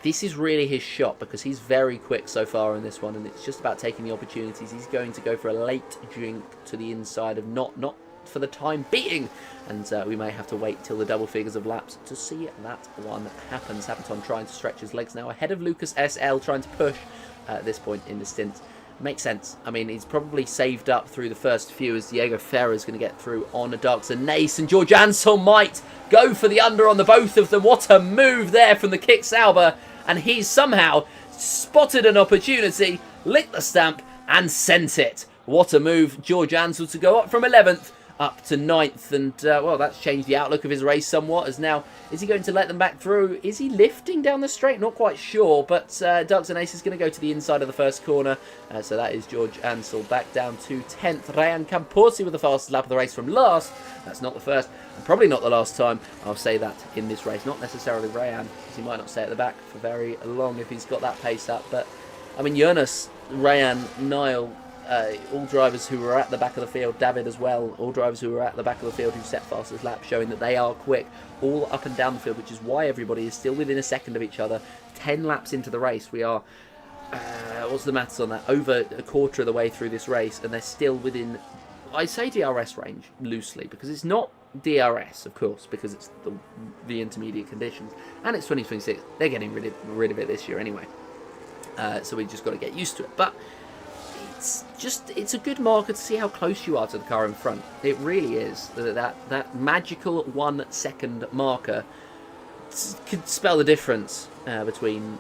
this is really his shot, because he's very quick so far in this one, and it's just about taking the opportunities. He's going to go for a late drink to the inside of Knott, not for the time being, and we may have to wait till the double figures of laps to see that one happen. Sabaton trying to stretch his legs now ahead of Lucas SL, trying to push at this point in the stint. Makes sense. I mean, he's probably saved up through the first few, as Diego Ferrer is going to get through on a Darkson Nace, and George Ansel might go for the under on the both of them. What a move there from the Kick Sauber, and he's somehow spotted an opportunity, licked the stamp and sent it. What a move. George Ansel to go up from 11th up to 9th, and well, that's changed the outlook of his race somewhat, as now, is he going to let them back through? Is he lifting down the straight? Not quite sure, but Darkson Ace is going to go to the inside of the first corner, so that is George Ansel back down to 10th. Ryan Camposi with the fastest lap of the race from last. That's not the first, and probably not the last time I'll say that in this race. Not necessarily Ryan, because he might not stay at the back for very long if he's got that pace up, but I mean, Jonas, Ryan, Niall, all drivers who were at the back of the field, David as well, all drivers who were at the back of the field who set fastest lap, showing that they are quick all up and down the field, which is why everybody is still within a second of each other. 10 laps into the race, we are, what's the maths on that, over a quarter of the way through this race, and they're still within, I say DRS range loosely, because it's not DRS, of course, because it's the intermediate conditions, and it's 2026. They're getting rid of it this year anyway, so we just got to get used to it. But it's a good marker to see how close you are to the car in front. It really is. That magical 1 second marker could spell the difference between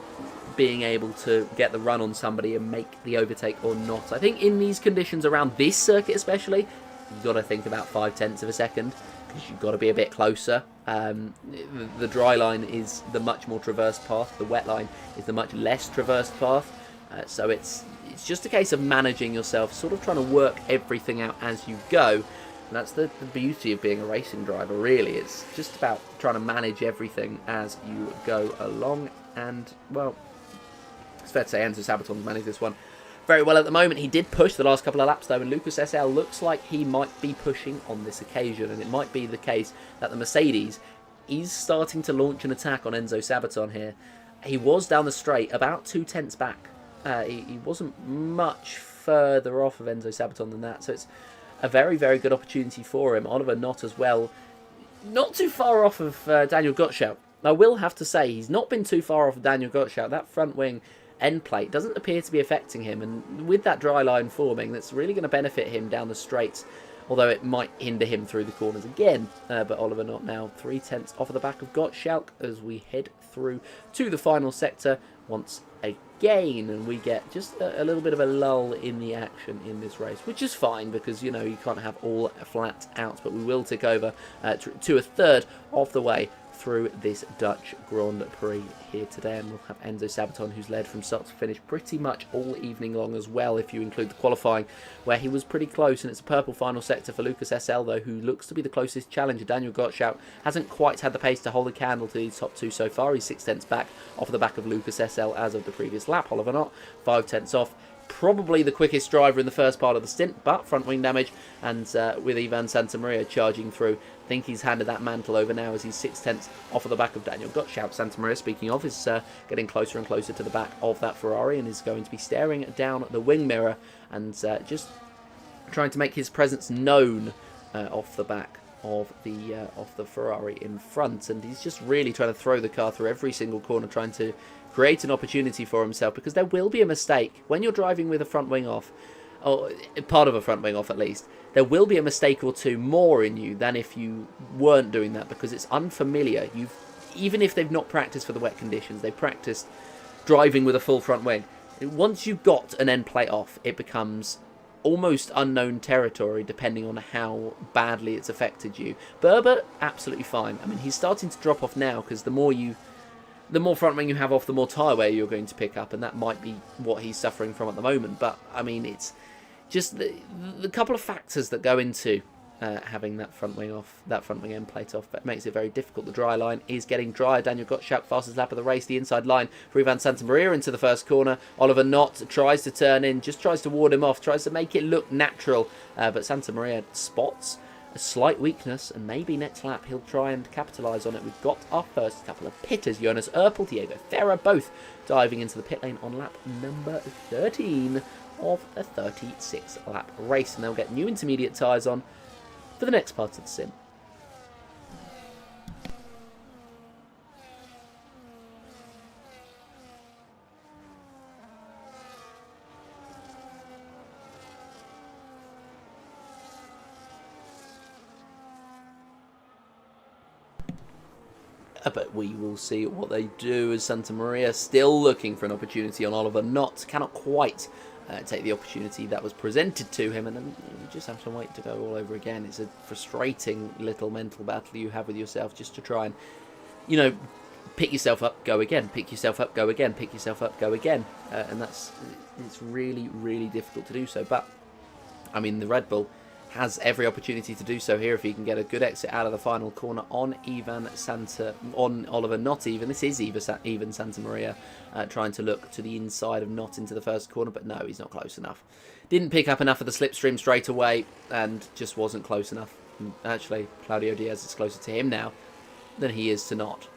being able to get the run on somebody and make the overtake or not. I think in these conditions around this circuit especially, you've got to think about 0.5 of a second, because you've got to be a bit closer. The dry line is the much more traversed path, the wet line is the much less traversed path, so it's just a case of managing yourself, sort of trying to work everything out as you go. And that's the beauty of being a racing driver, really. It's just about trying to manage everything as you go along. And, well, it's fair to say Enzo Sabaton's managed this one very well at the moment. He did push the last couple of laps, though, and Lucas SL looks like he might be pushing on this occasion. And it might be the case that the Mercedes is starting to launch an attack on Enzo Sabaton here. He was down the straight, about 2/10 back. He wasn't much further off of Enzo Sabaton than that, so it's a very, very good opportunity for him. Oliver Knott as well, not too far off of Daniel Gottschalk. I will have to say, he's not been too far off of Daniel Gottschalk. That front wing end plate doesn't appear to be affecting him, and with that dry line forming, that's really going to benefit him down the straights, although it might hinder him through the corners again. But Oliver Knott now 3/10 off of the back of Gottschalk as we head through to the final sector once again, and we get just a little bit of a lull in the action in this race, which is fine because, you know, you can't have all flat out, but we will tick over to a third of the way through this Dutch Grand Prix here today, and we'll have Enzo Sabaton, who's led from start to finish pretty much all evening long as well, if you include the qualifying, where he was pretty close. And it's a purple final sector for Lucas SL, though, who looks to be the closest challenger. Daniel Gottschalk hasn't quite had the pace to hold a candle to these top two so far. He's 6/10 back off the back of Lucas SL as of the previous lap. Oliver Knott 5/10 off. Probably the quickest driver in the first part of the stint, but front wing damage, and with Ivan Santamaria charging through, I think he's handed that mantle over now as he's 6/10 off of the back of Daniel Gottschalk. Santamaria, speaking of, is getting closer and closer to the back of that Ferrari and is going to be staring down the wing mirror and just trying to make his presence known off the back of the Ferrari in front. And he's just really trying to throw the car through every single corner, trying to create an opportunity for himself, because there will be a mistake when you're driving with a front wing off, or part of a front wing off at least. There will be a mistake or two more in you than if you weren't doing that, because it's unfamiliar. Even if they've not practiced for the wet conditions, they've practiced driving with a full front wing. Once you've got an end plate off, it becomes almost unknown territory depending on how badly it's affected you. Berber, absolutely fine. I mean, he's starting to drop off now, because the more front wing you have off, the more tyre wear you're going to pick up, and that might be what he's suffering from at the moment. But, I mean, it's just the couple of factors that go into having that front wing off, that front wing end plate off, that makes it very difficult. The dry line is getting drier. Daniel Gottschalk, fastest lap of the race, the inside line for Ivan Santamaria into the first corner. Oliver Knott tries to turn in, just tries to ward him off, tries to make it look natural, but Santamaria spots a slight weakness, and maybe next lap he'll try and capitalise on it. We've got our first couple of pitters, Jonas Erpel, Diego Ferrer, both diving into the pit lane on lap number 13 of a 36-lap race, and they'll get new intermediate tyres on for the next part of the sim. But we will see what they do, as Santamaria still looking for an opportunity on Oliver Knott. Cannot quite take the opportunity that was presented to him, and then you just have to wait to go all over again. It's a frustrating little mental battle you have with yourself, just to try and, you know, pick yourself up, go again, pick yourself up, go again, pick yourself up, go again. And it's really, really difficult to do so. But, I mean, the Red Bull has every opportunity to do so here if he can get a good exit out of the final corner on Oliver Knott. Even this is even Santamaria trying to look to the inside of Knott into the first corner, but no, he's not close enough. Didn't pick up enough of the slipstream straight away, and just wasn't close enough. And actually, Claudio Diaz is closer to him now than he is to Knott.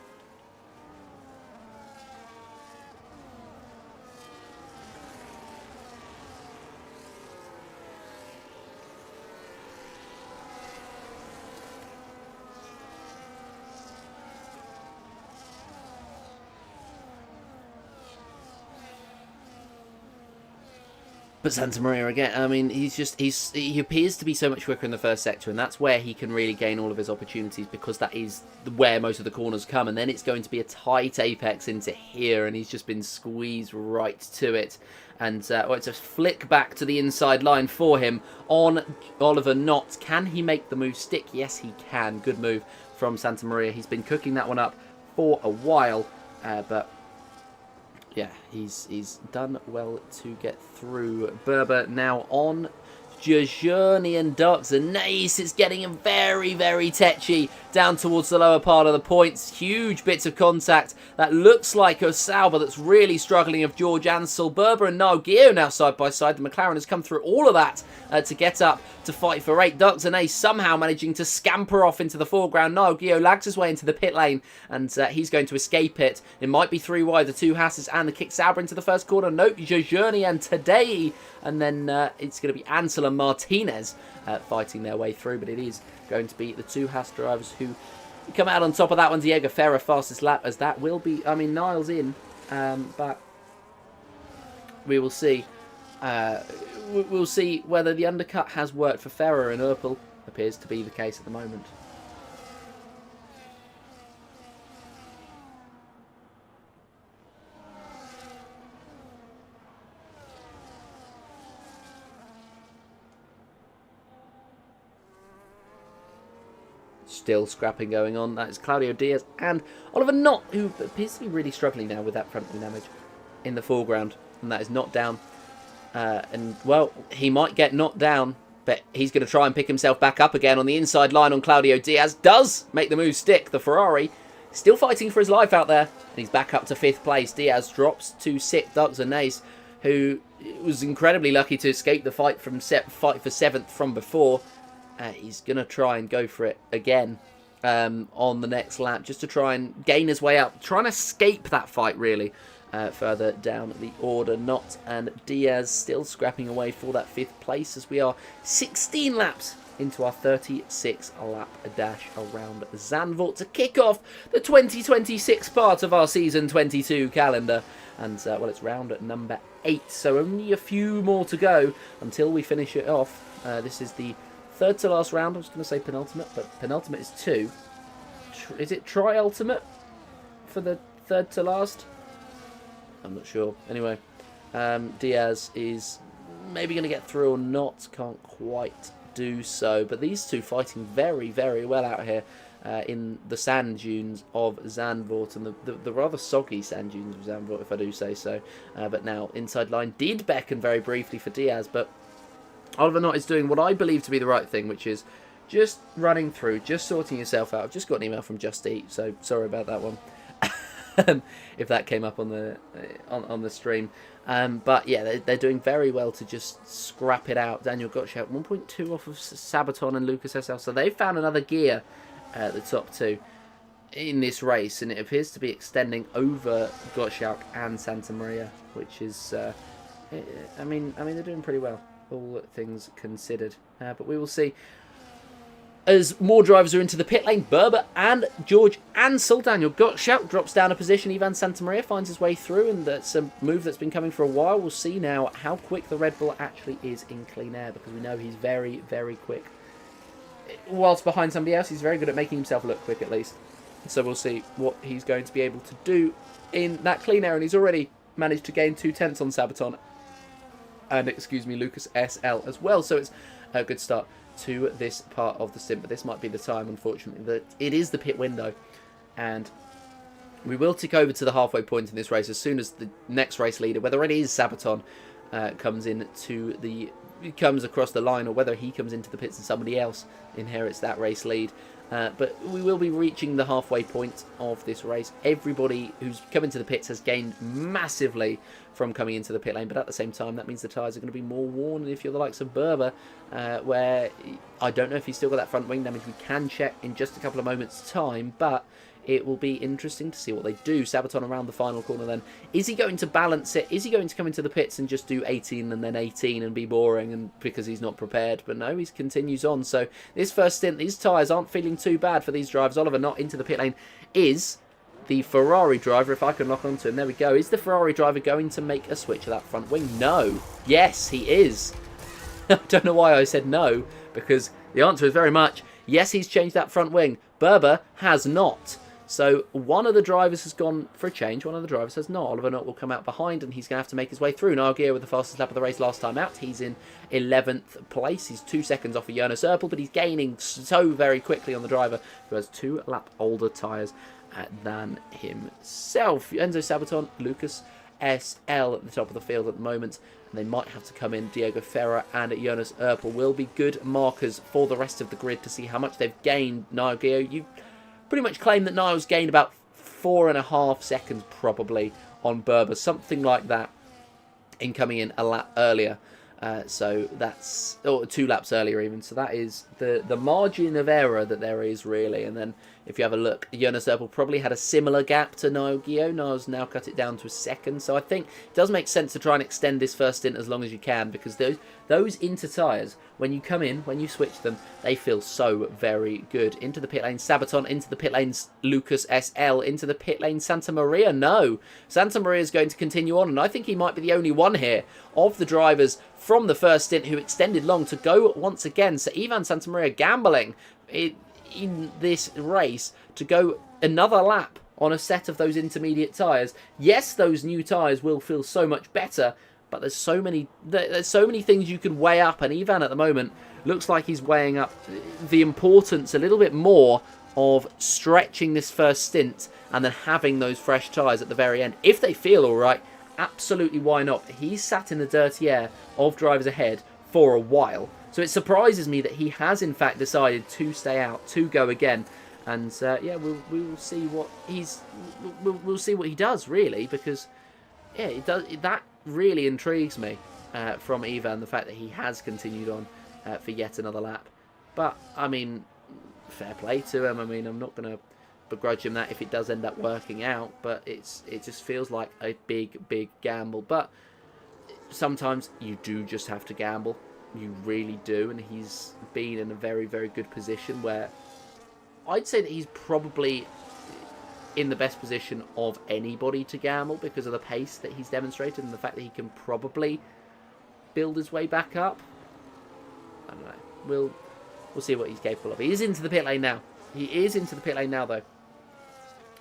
But Santa Maria again, I mean, he appears to be so much quicker in the first sector, and that's where he can really gain all of his opportunities, because that is where most of the corners come, and then it's going to be a tight apex into here, and he's just been squeezed right to it. And it's a flick back to the inside line for him on Oliver Knott. Can he make the move stick? Yes, he can. Good move from Santa Maria. He's been cooking that one up for a while, but yeah, he's done well to get through. Berber now on Journey and Ducks, and Nace is getting very, very tetchy down towards the lower part of the points. Huge bits of contact. That looks like a Sauber that's really struggling of George Ansell. Berber and Niall Gio now side by side. The McLaren has come through all of that to get up to fight for 8. Ducks and Ace somehow managing to scamper off into the foreground. Niall Gio lags his way into the pit lane, and he's going to escape it. It might be 3 wide, the 2 Hasses and the kick Sauber into the first corner. Nope, Journey and Today, and then it's going to be Ansel and Martinez fighting their way through, but it is going to be the 2 Haas drivers who come out on top of that one. Diego Ferrer fastest lap, as that will be, I mean, Niall's in, but we will see. We'll see whether the undercut has worked for Ferrer, and Urpel appears to be the case at the moment. Still scrapping going on. That is Claudio Diaz and Oliver Knott, who appears to be really struggling now with that front wing damage in the foreground. And that is knocked down. And, well, he might get knocked down, but he's going to try and pick himself back up again on the inside line on Claudio Diaz. Does make the move stick. The Ferrari still fighting for his life out there. And he's back up to 5th place. Diaz drops to 6th. Ducks and Nace, who was incredibly lucky to escape the fight for 7th from before. He's going to try and go for it again on the next lap, just to try and gain his way up. Trying to escape that fight, really, further down the order. Knott and Diaz still scrapping away for that 5th place, as we are 16 laps into our 36 lap dash around Zandvoort to kick off the 2026 part of our season 22 calendar. And, well, it's round at number 8, so only a few more to go until we finish it off. This is the 3rd to last round. I was going to say penultimate, but penultimate is 2. Is it tri-ultimate for the 3rd to last? I'm not sure. Anyway, Diaz is maybe going to get through or not. Can't quite do so. But these two fighting very, very well out here in the sand dunes of Zandvoort, and the rather soggy sand dunes of Zandvoort, if I do say so. But now inside line did beckon very briefly for Diaz, but Oliver Knott is doing what I believe to be the right thing, which is just running through, just sorting yourself out. I've just got an email from Just Eat, so sorry about that one, if that came up on the stream. But yeah, they're doing very well to just scrap it out. Daniel Gottschalk 1.2 off of Sabaton and Lucas SL, so they've found another gear at the top 2 in this race, and it appears to be extending over Gottschalk and Santa Maria, which is, I mean they're doing pretty well, all things considered. But we will see as more drivers are into the pit lane. Berber and George Ansell. Daniel Gottschalk drops down a position. Ivan Santamaria finds his way through, and that's a move that's been coming for a while. We'll see now how quick the Red Bull actually is in clean air, because we know he's very, very quick. Whilst behind somebody else, he's very good at making himself look quick, at least. So we'll see what he's going to be able to do in that clean air, and he's already managed to gain 2/10 on Sabaton and, Lucas SL as well. So it's a good start to this part of the sim, but this might be the time, unfortunately, that it is the pit window, and we will tick over to the halfway point in this race as soon as the next race leader, whether it is Sabaton, comes across the line, or whether he comes into the pits and somebody else inherits that race lead. But we will be reaching the halfway point of this race. Everybody who's come into the pits has gained massively from coming into the pit lane, but at the same time, that means the tyres are going to be more worn. And if you're the likes of Berber, where I don't know if he's still got that front wing damage, we can check in just a couple of moments' time, but it will be interesting to see what they do. Sabaton around the final corner then. Is he going to balance it? Is he going to come into the pits and just do 18 and then 18 and be boring, and because he's not prepared? But no, he continues on. So this first stint, these tyres aren't feeling too bad for these drivers. Oliver Knott into the pit lane is the Ferrari driver, if I can lock onto him, there we go. Is the Ferrari driver going to make a switch of that front wing? No. Yes, he is. I don't know why I said no, because the answer is very much, yes, he's changed that front wing. Berber has not. So one of the drivers has gone for a change. One of the drivers has not. Oliver Knott will come out behind, and he's going to have to make his way through. Niall Gear with the fastest lap of the race last time out. He's in 11th place. He's 2 seconds off of Jonas Erpel, but he's gaining so very quickly on the driver who has 2 lap older tyres than himself. Enzo Sabaton, Lucas SL at the top of the field at the moment. And they might have to come in. Diego Ferrer and Jonas Erpel will be good markers for the rest of the grid to see how much they've gained. Niall Gear, you pretty much claim that Niall's gained about 4.5 seconds probably on Berber, something like that, in coming in a lap earlier. So that's, or 2 laps earlier even. So that is the margin of error that there is, really. And then if you have a look, Jonas Erpel probably had a similar gap to Niall Gio. Niall's now cut it down to a second. So I think it does make sense to try and extend this first stint as long as you can, because those inter tyres, when you come in, when you switch them, they feel so very good. Into the pit lane, Sabaton. Into the pit lanes, Lucas SL. Into the pit lane, Santa Maria. No, Santa Maria is going to continue on, and I think he might be the only one here of the drivers from the first stint who extended long to go once again. So Ivan Santa Maria gambling in this race to go another lap on a set of those intermediate tyres. Yes, those new tyres will feel so much better, but there's so many things you can weigh up, and Ivan at the moment looks like he's weighing up the importance a little bit more of stretching this first stint and then having those fresh tyres at the very end. If they feel all right, absolutely, why not? He's sat in the dirty air of drivers ahead for a while, so it surprises me that he has in fact decided to stay out, to go again. And yeah, we'll see what we'll see what he does, really, because yeah, it does. That really intrigues me from Ivan, the fact that he has continued on for yet another lap. But I mean, fair play to him. I mean, I'm not going to begrudge him that if it does end up working out, but it just feels like a big gamble. But sometimes you do just have to gamble. You really do, and he's been in a very good position where I'd say that he's probably in the best position of anybody to gamble because of the pace that he's demonstrated and the fact that he can probably build his way back up. I don't know. We'll see what he's capable of. He is into the pit lane now. He is into the pit lane now, though,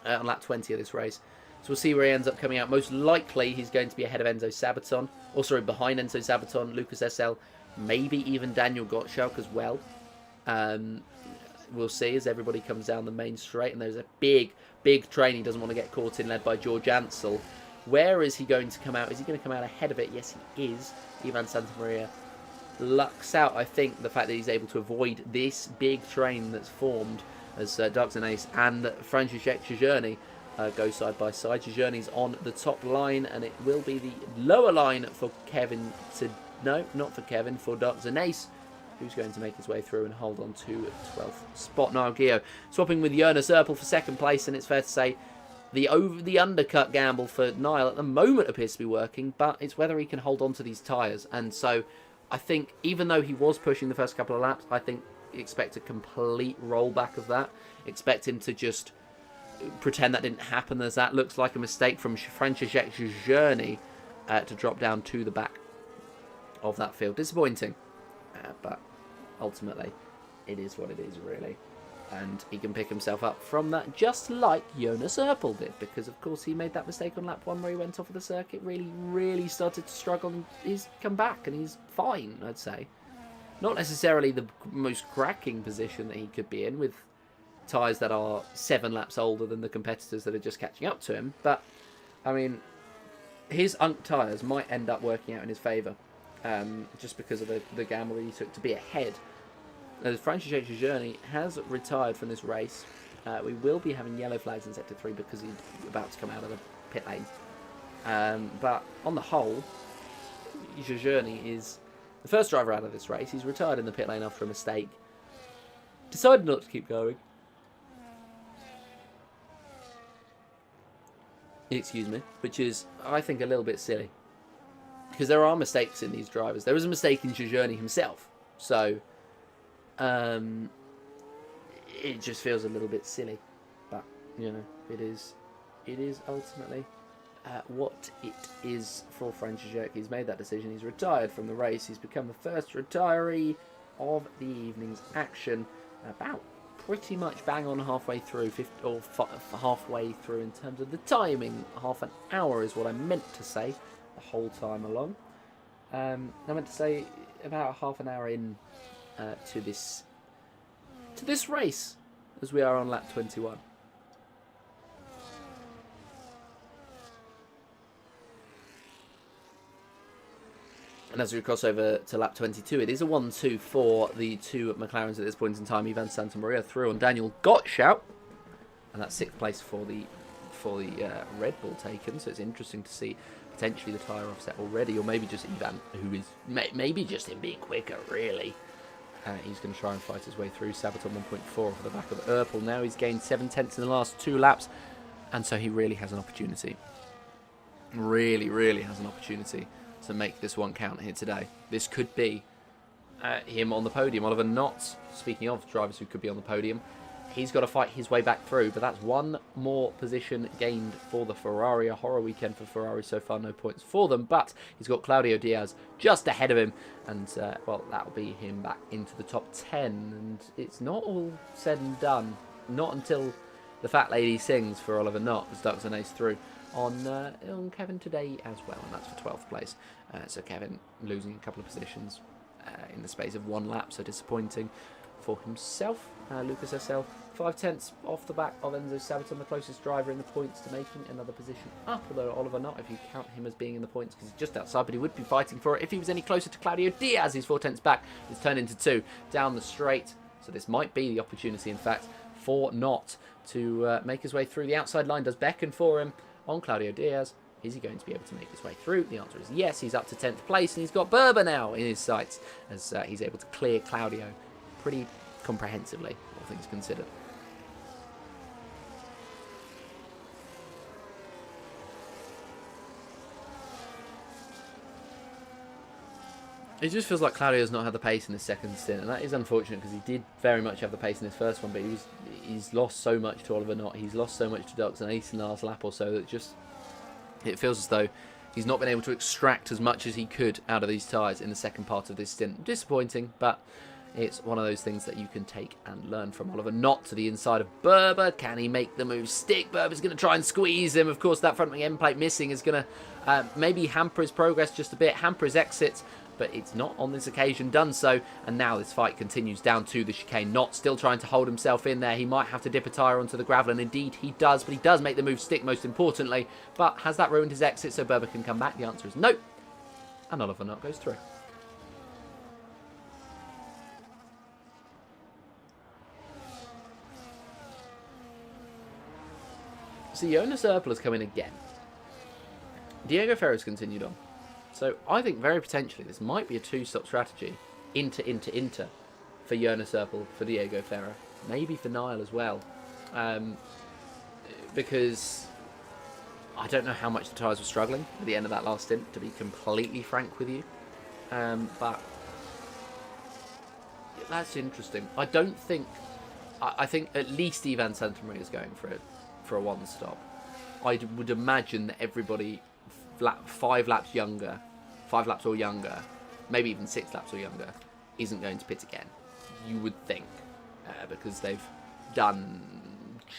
on lap 20 of this race. So we'll see where he ends up coming out. Most likely, he's going to be ahead of Enzo Sabaton. Or, sorry, behind Enzo Sabaton, Lucas SL, maybe even Daniel Gottschalk as well. We'll see as everybody comes down the main straight. And there's a big train he doesn't want to get caught in, led by George Ansel. Where is he going to come out? Is he going to come out ahead of it? Yes, he is. Ivan Santamaria lucks out, I think, the fact that he's able to avoid this big train that's formed as Dark Zenace and František Čežerný go side by side. Čežerny's on the top line, and it will be the lower line for Kevin to... No, not for Kevin, for Dark Zenace, who's going to make his way through and hold on to 12th spot. Niall Gio swapping with Jonas Erpel for second place, and it's fair to say the undercut gamble for Niall at the moment appears to be working, but it's whether he can hold on to these tyres. And so I think even though he was pushing the first couple of laps, I think expect a complete rollback of that. Expect him to just pretend that didn't happen, as that looks like a mistake from František Čežerný to drop down to the back of that field. Disappointing, but ultimately it is what it is, really. And he can pick himself up from that, just like Jonas Erpel did, because of course he made that mistake on lap 1 where he went off of the circuit, really started to struggle, and he's come back and he's fine, I'd say. Not necessarily the most cracking position that he could be in, with tyres that are 7 laps older than the competitors that are just catching up to him, but I mean, his UNC tyres might end up working out in his favour, just because of the gamble that he took to be ahead. As František Čežerný has retired from this race, we will be having yellow flags in Sector 3 because he's about to come out of the pit lane. But on the whole, Čežerný is the first driver out of this race. He's retired in the pit lane after a mistake. Decided not to keep going. Excuse me. Which is, I think, a little bit silly. Because there are mistakes in these drivers. There was a mistake in Čežerný himself. So it just feels a little bit silly. But, you know, it is it is ultimately what it is for František. He's made that decision. He's retired from the race. He's become the first retiree of the evening's action. About pretty much bang on halfway through, halfway through in terms of the timing. Half an hour is what I meant to say the whole time along. I meant to say about half an hour in to this race, as we are on lap 21. And as we cross over to lap 22, it is a 1-2 for the two McLarens at this point in time. Ivan Santamaria through on Daniel Gottschalk, and that's 6th place for the Red Bull taken. So it's interesting to see potentially the tyre offset already, or maybe just Ivan, who is maybe just him being quicker, really. He's going to try and fight his way through. Sabaton 1.4 off the back of Erpel. Now he's gained 7 tenths in the last 2 laps, and so he really has an opportunity. Really, really has an opportunity to make this one count here today. This could be him on the podium. Oliver Knott, speaking of drivers who could be on the podium, he's got to fight his way back through, but that's one more position gained for the Ferrari. A horror weekend for Ferrari so far, no points for them, but he's got Claudio Diaz just ahead of him, and well, that'll be him back into the top 10, and it's not all said and done, not until the fat lady sings for Oliver Knott, as ducks an ace through on Kevin today as well, and that's for 12th place. So Kevin losing a couple of positions in the space of 1 lap, so disappointing for himself. Lucas SL 5 tenths off the back of Enzo Sabaton, the closest driver in the points to making another position up, although Oliver Knott, if you count him as being in the points, because he's just outside, but he would be fighting for it if he was any closer to Claudio Diaz. He's 4 tenths back. It's turned into 2 down the straight, so this might be the opportunity, in fact, for Knott to make his way through. The outside line does beckon for him on Claudio Diaz. Is he going to be able to make his way through? The answer is yes. He's up to 10th place, and he's got Berber now in his sights, as he's able to clear Claudio pretty comprehensively, all things considered. It just feels like Claudio's not had the pace in his second stint, and that is unfortunate because he did very much have the pace in his first one, but he's lost so much to Oliver Knott, he's lost so much to Dux and Ace in the last lap or so, that just it feels as though he's not been able to extract as much as he could out of these tyres in the second part of this stint. Disappointing, but it's one of those things that you can take and learn from. Oliver Knott to the inside of Berber. Can he make the move stick? Berber's going to try and squeeze him. Of course, that front wing end plate missing is going to maybe hamper his progress just a bit, hamper his exits, but it's not on this occasion done so. And now this fight continues down to the chicane. Knott still trying to hold himself in there. He might have to dip a tyre onto the gravel, and indeed he does, but he does make the move stick most importantly. But has that ruined his exit so Berber can come back? The answer is no. And Oliver Knott goes through. So Jonas Erpel has come in again. Diego Ferro's continued on. So I think very potentially this might be a 2-stop strategy. Inter for Jonas Erpel, for Diego Ferro. Maybe for Niall as well. Because I don't know how much the tyres were struggling at the end of that last stint, to be completely frank with you. But that's interesting. I don't think... I think at least Ivan Santamaria is going for it. For a 1-stop. I would imagine that everybody 5 laps younger, 5 laps or younger, maybe even 6 laps or younger, isn't going to pit again. You would think, because they've done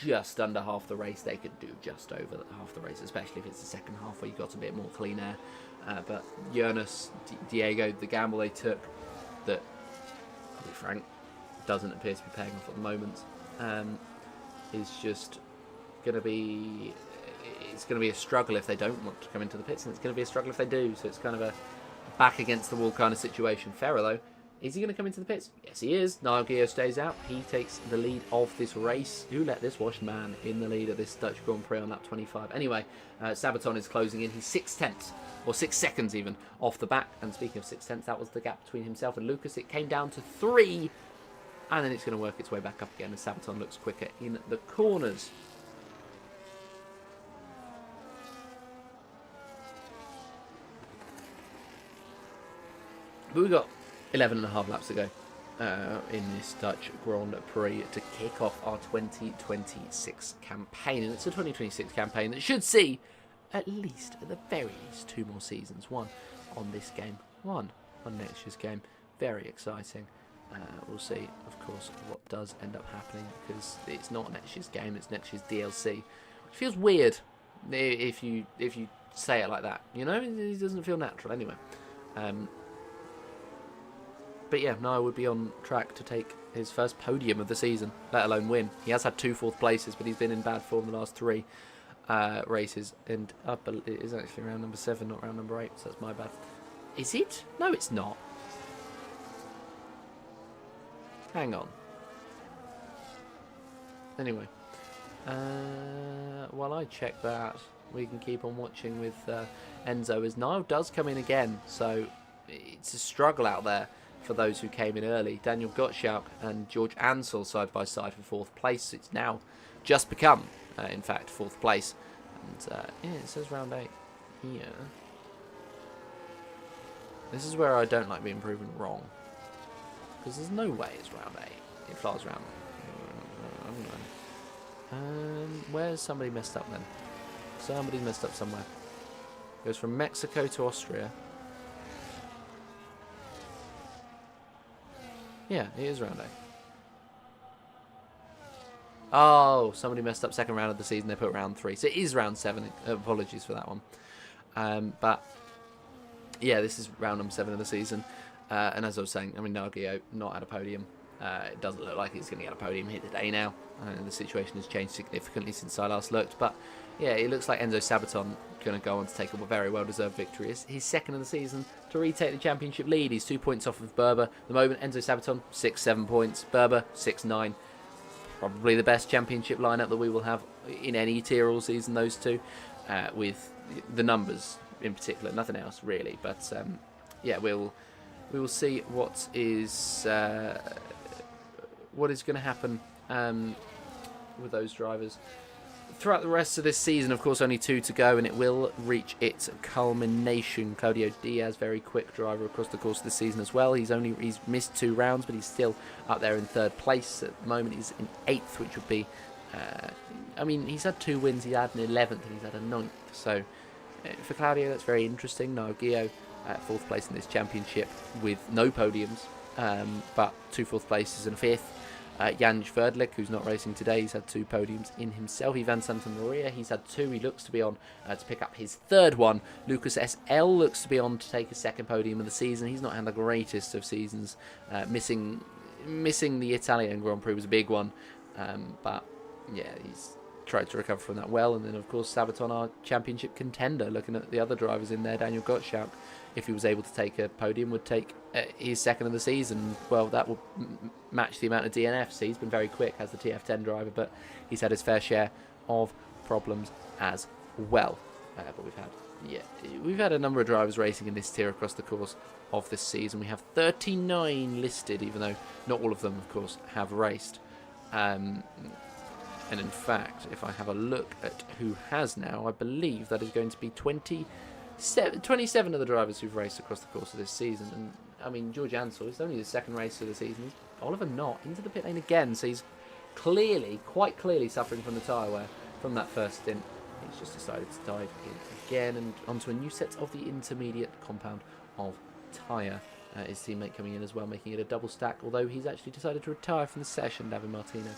just under half the race. They could do just over half the race, especially if it's the second half where you've got a bit more clean air. But Jonas, Diego, the gamble they took, that, I'll be frank, doesn't appear to be paying off at the moment, is just going to be a struggle if they don't want to come into the pits, and it's going to be a struggle if they do. So it's kind of a back against the wall kind of situation. Ferro, though, is he going to come into the pits? Yes, he is. Niall Gio stays out. He takes the lead of this race. Who let this washed man in the lead of this Dutch Grand Prix on lap 25? Anyway, Sabaton is closing in. He's 6 tenths, or 6 seconds even, off the back. And speaking of 6 tenths, that was the gap between himself and Lucas. It came down to 3, and then it's going to work its way back up again as Sabaton looks quicker in the corners. But we've got 11.5 laps to go. in this Dutch Grand Prix to kick off our 2026 campaign. And it's a 2026 campaign that should see at the very least, 2 more seasons. One on this game, one on next year's game. Very exciting. We'll see, of course, what does end up happening, because it's not next year's game, it's next year's DLC. Which feels weird if you say it like that, you know? It doesn't feel natural anyway. But yeah, Niall would be on track to take his first podium of the season, let alone win. He has had 2 4th places, but he's been in bad form the last 3 races. And it is actually round number 7, not round number 8, so that's my bad. Is it? No, it's not. Hang on. Anyway, while I check that, we can keep on watching with Enzo, as Niall does come in again. So it's a struggle out there for those who came in early. Daniel Gottschalk and George Ansel side by side for 4th place. It's now just become, in fact, 4th place. And yeah, it says round 8 here. This is where I don't like being proven wrong, because there's no way it's round 8. It flies round. I don't know. Where's somebody messed up then? Somebody messed up somewhere. Goes from Mexico to Austria. Yeah, it is round 8. Oh, somebody messed up second round of the season. They put round 3. So it is round 7. Apologies for that one. But yeah, this is round number 7 of the season. And as I was saying, I mean, Nagio not at a podium. It doesn't look like he's going to get a podium here today now. The situation has changed significantly since I last looked. But yeah, it looks like Enzo Sabaton going to go on to take a very well-deserved victory. It's his 2nd of the season to retake the championship lead. He's 2 points off of Berber. At the moment, Enzo Sabaton, 6-7 points. Berber, 6-9. Probably the best championship lineup that we will have in any tier all season, those two. With the numbers in particular, nothing else really. But yeah, we will see what is going to happen with those drivers throughout the rest of this season. Of course, only 2 to go, and it will reach its culmination. Claudio Diaz, very quick driver across the course of the season as well. He's missed 2 rounds, but he's still up there in 3rd place at the moment. He's in 8th, which would be I mean, he's had 2 wins. He's had an 11th and he's had a 9th. So for Claudio, that's very interesting. Now Gio at 4th place in this championship with no podiums, but 2 4th places and a 5th. Jan Verdlik, who's not racing today, he's had 2 podiums in himself. Ivan Santamaria, he's had 2. He looks to be on to pick up his 3rd one. Lucas SL looks to be on to take a 2nd podium of the season. He's not had the greatest of seasons. Missing the Italian Grand Prix was a big one. But yeah, he's tried to recover from that well. And then, of course, Sabaton, our championship contender, looking at the other drivers in there. Daniel Gottschalk, if he was able to take a podium, would take his 2nd of the season. Well, that will match the amount of DNFs. He's been very quick as the TF10 driver, but he's had his fair share of problems as well. But we've had a number of drivers racing in this tier across the course of this season. We have 39 listed, even though not all of them, of course, have raced. And in fact, if I have a look at who has now, I believe that is going to be 27 of the drivers who've raced across the course of this season. And I mean, George Ansel, it's only his 2nd race of the season. Oliver Knott into the pit lane again, so he's quite clearly suffering from the tyre wear from that first stint. He's just decided to dive in again and onto a new set of the intermediate compound of tyre. His teammate coming in as well, making it a double stack, although he's actually decided to retire from the session. David Martinez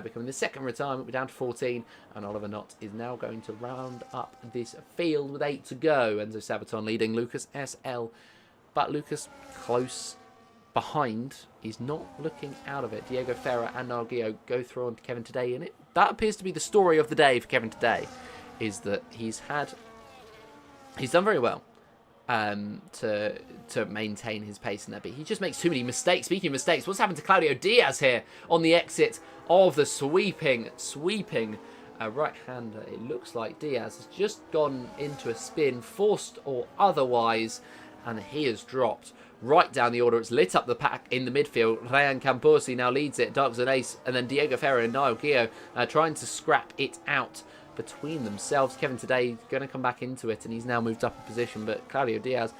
becoming the 2nd retirement. We're down to 14, and Oliver Knott is now going to round up this field with 8 to go. Enzo Sabaton leading Lucas SL, but Lucas close behind. He's not looking out of it. Diego Ferrer and Nargio go through on to Kevin Today, and that appears to be the story of the day for Kevin Today, is that he's done very well to maintain his pace in there, but he just makes too many mistakes. Speaking of mistakes, what's happened to Claudio Diaz here on the exit of the sweeping right-hander? It looks like Diaz has just gone into a spin, forced or otherwise, and he has dropped right down the order. It's lit up the pack in the midfield. Ryan Camposi now leads it. Darks and Ace, and then Diego Ferrer and Niall Gio trying to scrap it out between themselves. Kevin Today going to come back into it, and he's now moved up a position, but Claudio Diaz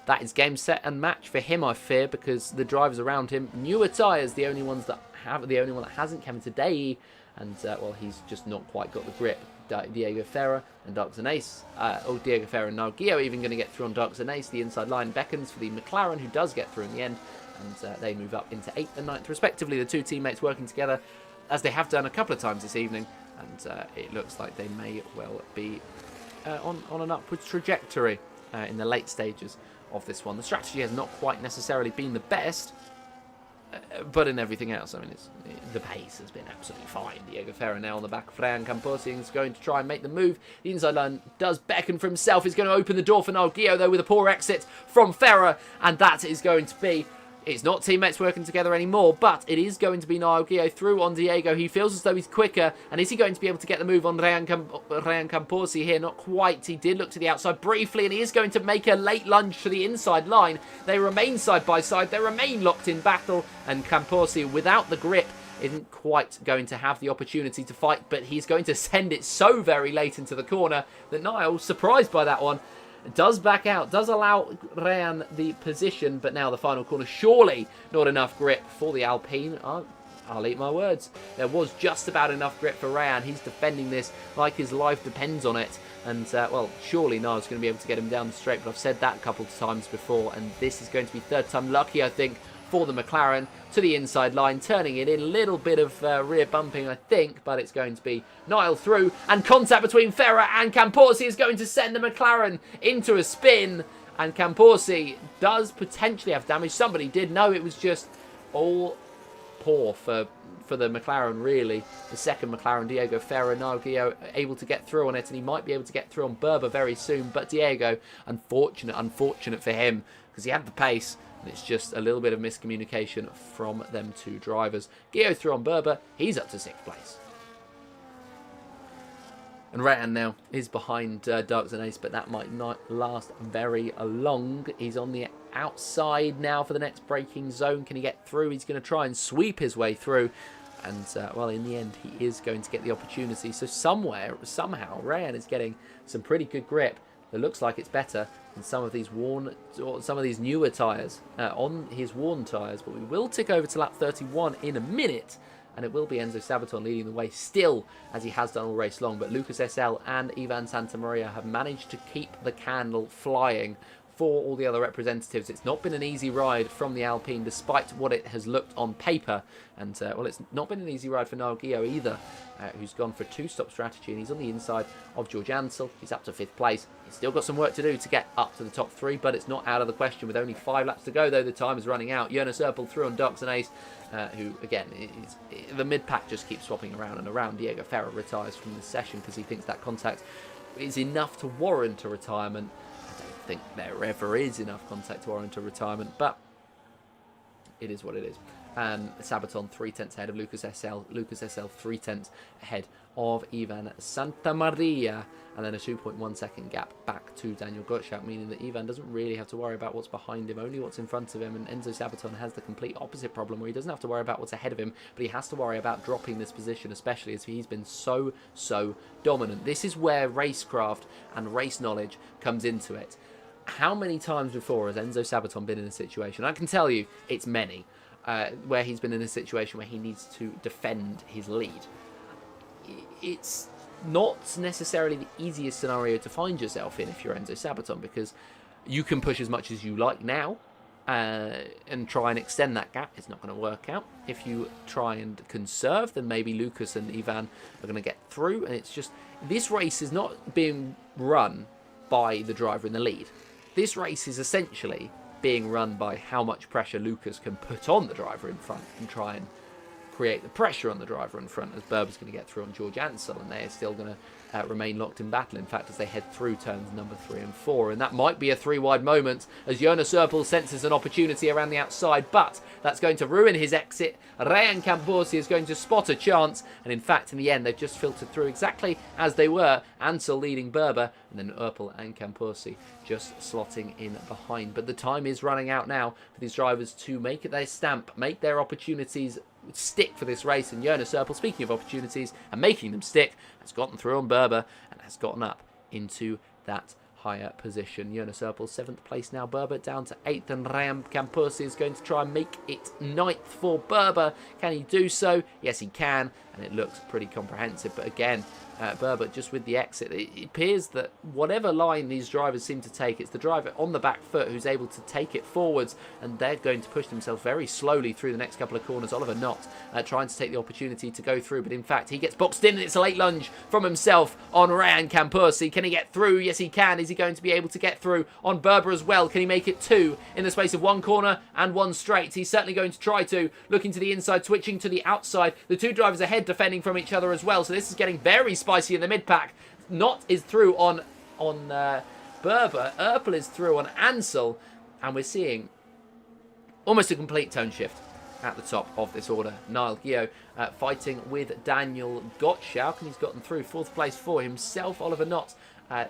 that is game, set, and match for him, I fear, because the drivers around him, newer tyres, the only one that hasn't, Kevin today, and well, he's just not quite got the grip. Diego Ferrer and Dark Ace, Diego Ferrer and Nalgio even going to get through on Dark Ace. The inside line beckons for the McLaren, who does get through in the end, and they move up into 8th and 9th respectively. The two teammates working together, as they have done a couple of times this evening, and it looks like they may well be on an upwards trajectory in the late stages of this one. The strategy has not quite necessarily been the best, but in everything else, I mean, the pace has been absolutely fine. Diego Ferrer now on the back of Ryan Camposi is going to try and make the move. The inside line does beckon for himself. He's going to open the door for Nalgio, though, with a poor exit from Ferrer, and that is going to be... It's not teammates working together anymore, but it is going to be Nalgio through on Diego. He feels as though he's quicker, and is he going to be able to get the move on Ryan Camposi here? Not quite. He did look to the outside briefly, and he is going to make a late lunge to the inside line. They remain side by side. They remain locked in battle, and Camposi, without the grip, isn't quite going to have the opportunity to fight, but he's going to send it so very late into the corner that Niall, surprised by that one, does back out, does allow Ryan the position, but now the final corner, surely not enough grip for the Alpine. I'll eat my words. There was just about enough grip for Ryan. He's defending this like his life depends on it, and well, surely Niall's going to be able to get him down the straight, but I've said that a couple of times before, and this is going to be third time lucky, I think, for the McLaren to the inside line, turning it in. A little bit of rear bumping, I think, but it's going to be Niall through, and contact between Ferrer and Camposi is going to send the McLaren into a spin, and Camposi does potentially have damage. Somebody did know. It was just all poor for the McLaren, really. The second McLaren, Diego Ferrer, Nalgio able to get through on it, and he might be able to get through on Berber very soon, but Diego, unfortunate for him, because he had the pace. It's just a little bit of miscommunication from them two drivers. Gio through on Berber. He's up to 6th place. And Ratan now is behind Darks and Ace, but that might not last very long. He's on the outside now for the next braking zone. Can he get through? He's going to try and sweep his way through. And, well, in the end, he is going to get the opportunity. So somehow, Ryan is getting some pretty good grip. It looks like it's better than some of these newer tyres on his worn tyres. But we will tick over to lap 31 in a minute, and it will be Enzo Sabaton leading the way still, as he has done all race long. But Lucas SL and Ivan Santamaria have managed to keep the candle flying for all the other representatives. It's not been an easy ride from the Alpine, despite what it has looked on paper. And, well, it's not been an easy ride for Nalgio either, who's gone for a two-stop strategy, and he's on the inside of George Ansel. He's up to 5th place. He's still got some work to do to get up to the top 3, but it's not out of the question. With only 5 laps to go, though, the time is running out. Jonas Erpel through on Darks and Ace, who, again, the mid-pack just keeps swapping around and around. Diego Ferrer retires from the session because he thinks that contact is enough to warrant a retirement. I don't think there ever is enough contact to warrant a retirement, but it is what it is. Sabaton 3/10 ahead of Lucas SL. Lucas SL 3/10 ahead of Ivan Santamaria. And then a 2.1 second gap back to Daniel Gottschalk, meaning that Ivan doesn't really have to worry about what's behind him, only what's in front of him. And Enzo Sabaton has the complete opposite problem, where he doesn't have to worry about what's ahead of him, but he has to worry about dropping this position, especially as he's been so dominant. This is where racecraft and race knowledge comes into it. How many times before has Enzo Sabaton been in a situation? I can tell you it's many. Where he's been in a situation where he needs to defend his lead. It's not necessarily the easiest scenario to find yourself in if you're Enzo Sabaton, because you can push as much as you like now and try and extend that gap. It's not going to work out. If you try and conserve, then maybe Lucas and Ivan are going to get through, and it's just, this race is not being run by the driver in the lead. This race is essentially being run by how much pressure Lucas can put on the driver in front and try and create the pressure on the driver in front, as Berber's going to get through on George Ansel, and they're still going to remain locked in battle, in fact, as they head through turns number 3 and 4. And that might be a 3-wide moment as Jonas Erpel senses an opportunity around the outside, but that's going to ruin his exit. Ryan Camposi is going to spot a chance, and in fact, in the end, they've just filtered through exactly as they were. Ansel leading Berber, and then Erpel and Camposi just slotting in behind. But the time is running out now for these drivers to make their stamp, make their opportunities stick for this race. And Jonas Erpel, speaking of opportunities and making them stick, has gotten through on Berber and has gotten up into that higher position. Jonas Erpel, 7th place now. Berber down to 8th, and Ryan Campersi is going to try and make it 9th for Berber. Can he do so? Yes, he can, and it looks pretty comprehensive. But again, Berber just with the exit, it appears that whatever line these drivers seem to take, it's the driver on the back foot who's able to take it forwards, and they're going to push themselves very slowly through the next couple of corners. Oliver Knott trying to take the opportunity to go through, but in fact he gets boxed in, and it's a late lunge from himself on Ryan Campersi. Can he get through? Yes, he can. Is he going to be able to get through on Berber as well? Can he make it 2 in the space of 1 corner and 1 straight? He's certainly going to try to. Looking to the inside, switching to the outside. The 2 drivers ahead defending from each other as well, so this is getting very spicy in the mid-pack. Knott is through on Berber. Erpel is through on Ansel, and we're seeing almost a complete tone shift at the top of this order. Niall Gio fighting with Daniel Gottschalk, and he's gotten through 4th place for himself. Oliver Knott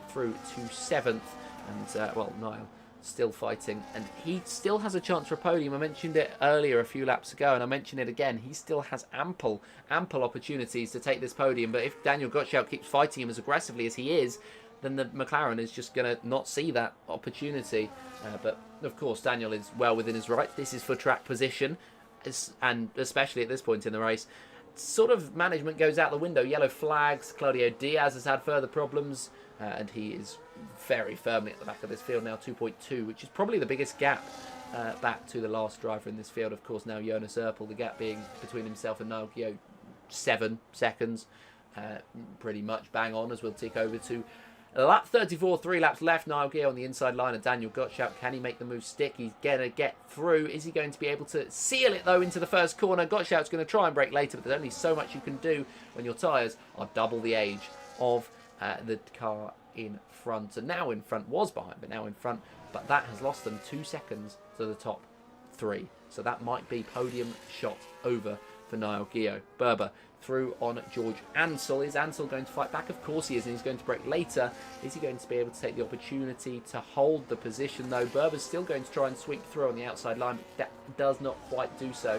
through to 7th, and well, Niall still fighting, and he still has a chance for a podium. I mentioned it earlier a few laps ago, and I mention it again. He still has ample opportunities to take this podium, but if Daniel Gottschalk keeps fighting him as aggressively as he is, then the McLaren is just going to not see that opportunity. But of course, Daniel is well within his rights. This is for track position, and especially at this point in the race, sort of management goes out the window. Yellow flags. Claudio Diaz has had further problems, and he is very firmly at the back of this field now, 2.2, which is probably the biggest gap back to the last driver in this field. Of course, now Jonas Erpel, the gap being between himself and Niall Gio 7 seconds, pretty much bang on, as we'll tick over to lap 34, 3 laps left. Niall Gio on the inside line, and Daniel Gottschalk, can he make the move stick? He's going to get through. Is he going to be able to seal it, though, into the first corner? Gottschalk's going to try and brake later, but there's only so much you can do when your tyres are double the age of the car in front. And now in front, was behind, but now in front. But that has lost them 2 seconds to the top 3. So that might be podium shot over for Niall Gio. Berber through on George Ansel. Is Ansel going to fight back? Of course he is, and he's going to brake later. Is he going to be able to take the opportunity to hold the position, though? Berber's still going to try and sweep through on the outside line, but that does not quite do so.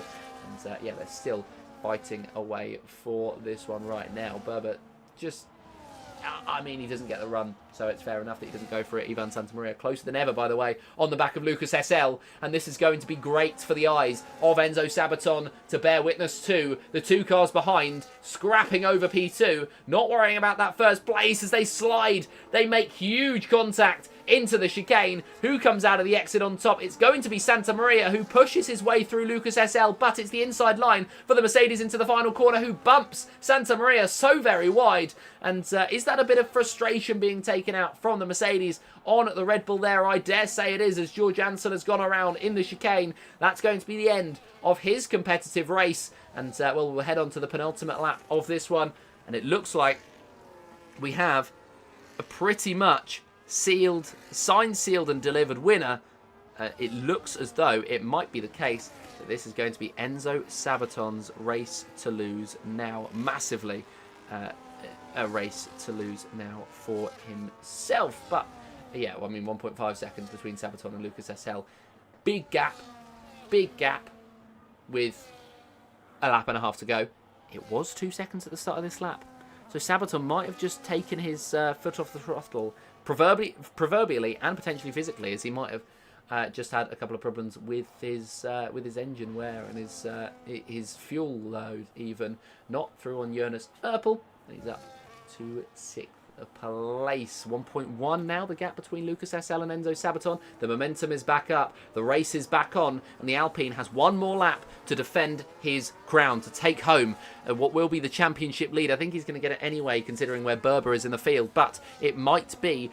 And yeah, they're still fighting away for this one right now. Berber just, I mean, he doesn't get the run, so it's fair enough that he doesn't go for it. Ivan Santamaria closer than ever, by the way, on the back of Lucas SL, and this is going to be great for the eyes of Enzo Sabaton to bear witness to. The 2 cars behind, scrapping over P2, not worrying about that first place as they slide. They make huge contact into the chicane. Who comes out of the exit on top? It's going to be Santamaria, who pushes his way through Lucas SL, but it's the inside line for the Mercedes into the final corner, who bumps Santamaria so very wide. And is that a bit of frustration being taken out from the Mercedes on the Red Bull there? I dare say it is, as George Ansel has gone around in the chicane. That's going to be the end of his competitive race. And well, we'll head on to the penultimate lap of this one, and it looks like we have a pretty much signed, sealed and delivered winner. It looks as though it might be the case that this is going to be Enzo Sabaton's race to lose now, massively a race to lose now for himself. But yeah, well, I mean, 1.5 seconds between Sabaton and Lucas SL. Big gap with a lap and a half to go. It was 2 seconds at the start of this lap. So Sabaton might have just taken his foot off the throttle, proverbially and potentially physically, as he might have just had a couple of problems with his engine wear and his fuel load even. Not through on Jonas Erpel. He's up to 6th place. 1.1 now, the gap between Lucas SL and Enzo Sabaton. The momentum is back up, the race is back on, and the Alpine has one more lap to defend his crown, to take home what will be the championship lead. I think he's going to get it anyway, considering where Berber is in the field, but it might be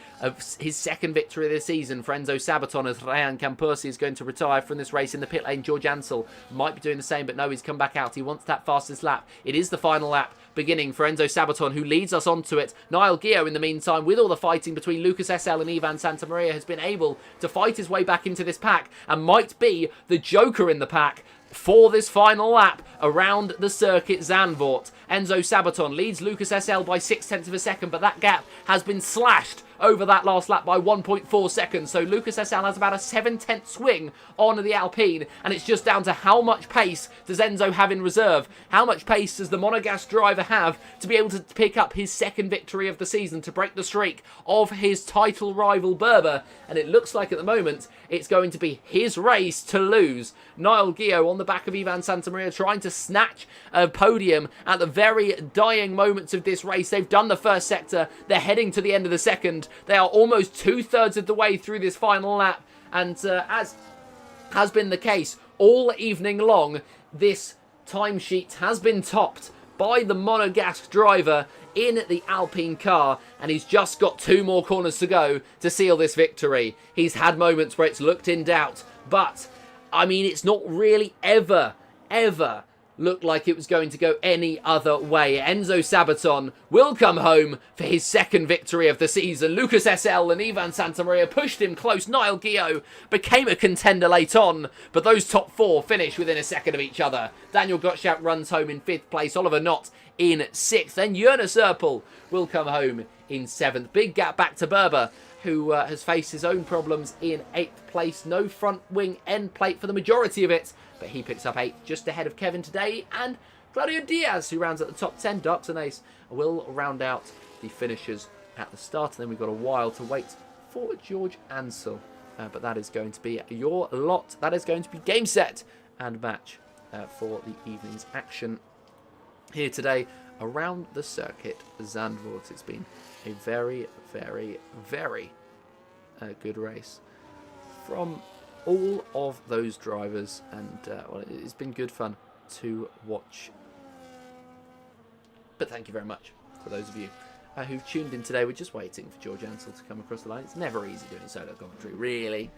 his second victory of the season for Enzo Sabaton, as Ryan Campersi is going to retire from this race in the pit lane. George Ansel might be doing the same, but no, he's come back out. He wants that fastest lap. It is the final lap beginning for Enzo Sabaton, who leads us onto it. Niall Gio, in the meantime, with all the fighting between Lucas SL and Ivan Santamaria, has been able to fight his way back into this pack and might be the joker in the pack for this final lap around the circuit Zandvoort. Enzo Sabaton leads Lucas SL by 0.6 of a second, but that gap has been slashed over that last lap by 1.4 seconds. So Lucas SL has about a 7/10 swing on the Alpine, and it's just down to how much pace does Enzo have in reserve? How much pace does the Monegasque driver have to be able to pick up his second victory of the season, to break the streak of his title rival Berber? And it looks like at the moment it's going to be his race to lose. Niall Guillot on the back of Ivan Santamaria trying to snatch a podium at the very dying moments of this race. They've done the first sector. They're heading to the end of the second. They are almost 2/3 of the way through this final lap. And as has been the case all evening long, this timesheet has been topped by the Monegasque driver in the Alpine car, and he's just got 2 more corners to go to seal this victory. He's had moments where it's looked in doubt, but I mean, it's not really ever looked like it was going to go any other way. Enzo Sabaton will come home for his second victory of the season. Lucas SL and Ivan Santamaria pushed him close. Niall Guillot became a contender late on, but those top 4 finish within a second of each other. Daniel Gottschalk runs home in 5th place. Oliver Knott in 6th. Then Jonas Erpel will come home in 7th. Big gap back to Berber, who has faced his own problems in 8th place. No front wing end plate for the majority of it, but he picks up 8th, just ahead of Kevin today and Claudio Diaz, who rounds at the top 10. Darks and Ace will round out the finishers at the start, and then we've got a while to wait for George Ansel. But that is going to be your lot. That is going to be game, set, and match for the evening's action here today around the circuit Zandvoort. It's been a very, very, very good race from all of those drivers, and well, it's been good fun to watch. But thank you very much for those of you who've tuned in today. We're just waiting for George Ansel to come across the line. It's never easy doing solo commentary, really.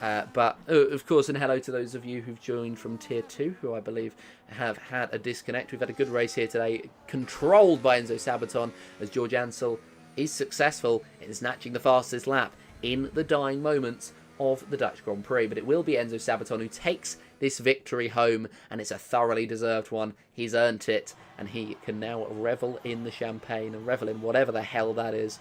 But, of course, and hello to those of you who've joined from Tier 2, who I believe have had a disconnect. We've had a good race here today, controlled by Enzo Sabaton, as George Ansel is successful in snatching the fastest lap in the dying moments of the Dutch Grand Prix. But it will be Enzo Sabaton who takes this victory home, and it's a thoroughly deserved one. He's earned it, and he can now revel in the champagne and revel in whatever the hell that is.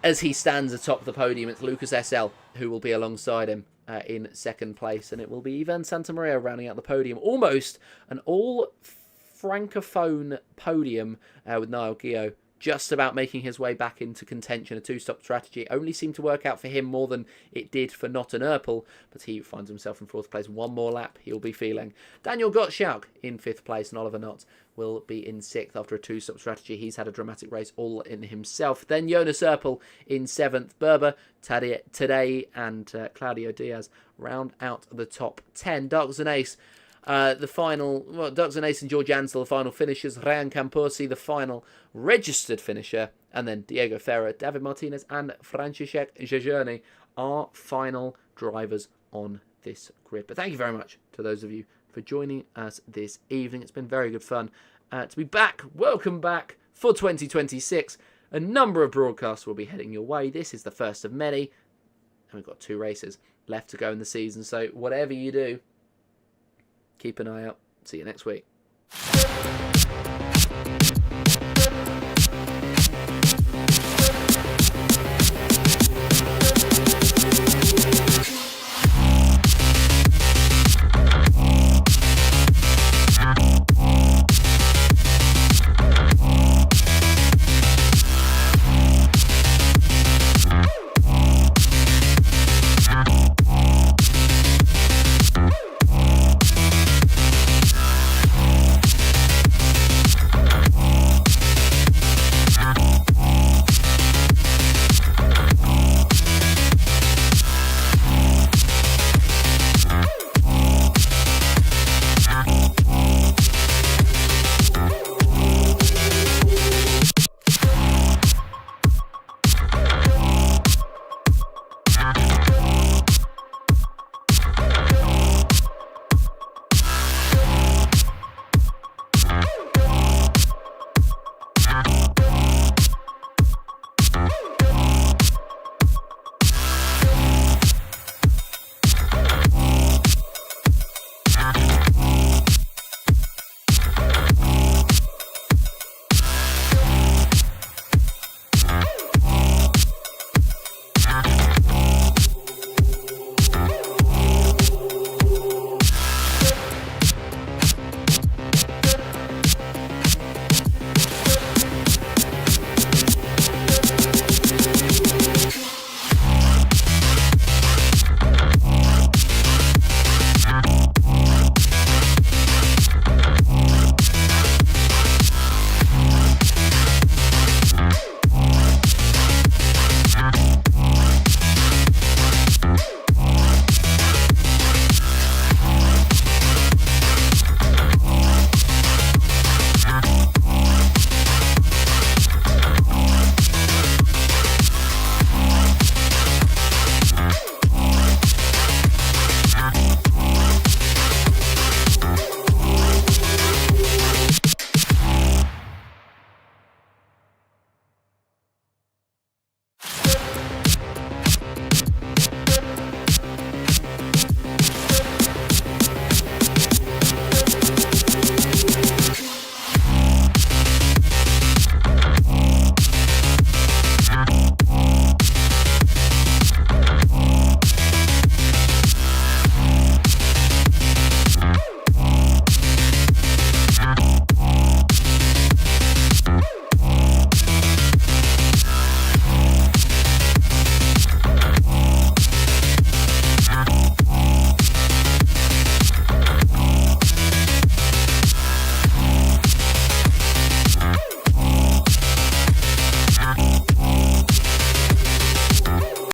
As he stands atop the podium, it's Lucas SL who will be alongside him in 2nd place, and it will be Ivan Santamaria rounding out the podium. Almost an all-francophone podium with Niall Guillot just about making his way back into contention. A 2-stop strategy only seemed to work out for him more than it did for Knott and Erpel, but he finds himself in 4th place. One more lap he'll be feeling. Daniel Gottschalk in 5th place, and Oliver Knott will be in 6th after a 2-stop strategy. He's had a dramatic race all in himself. Then Jonas Erpel in 7th. Berber, Today, and Claudio Diaz round out the top 10. Darks and Ace, the final, well, Darks and Ace and George Ansel, the final finishers. Ryan Camposi, the final registered finisher. And then Diego Ferrer, David Martinez, and Franciszek Jajerny are final drivers on this grid. But thank you very much to those of you for joining us this evening. It's been very good fun to be back. Welcome back for 2026. A number of broadcasts will be heading your way. This is the first of many, and we've got 2 races left to go in the season. So whatever you do, keep an eye out. See you next week.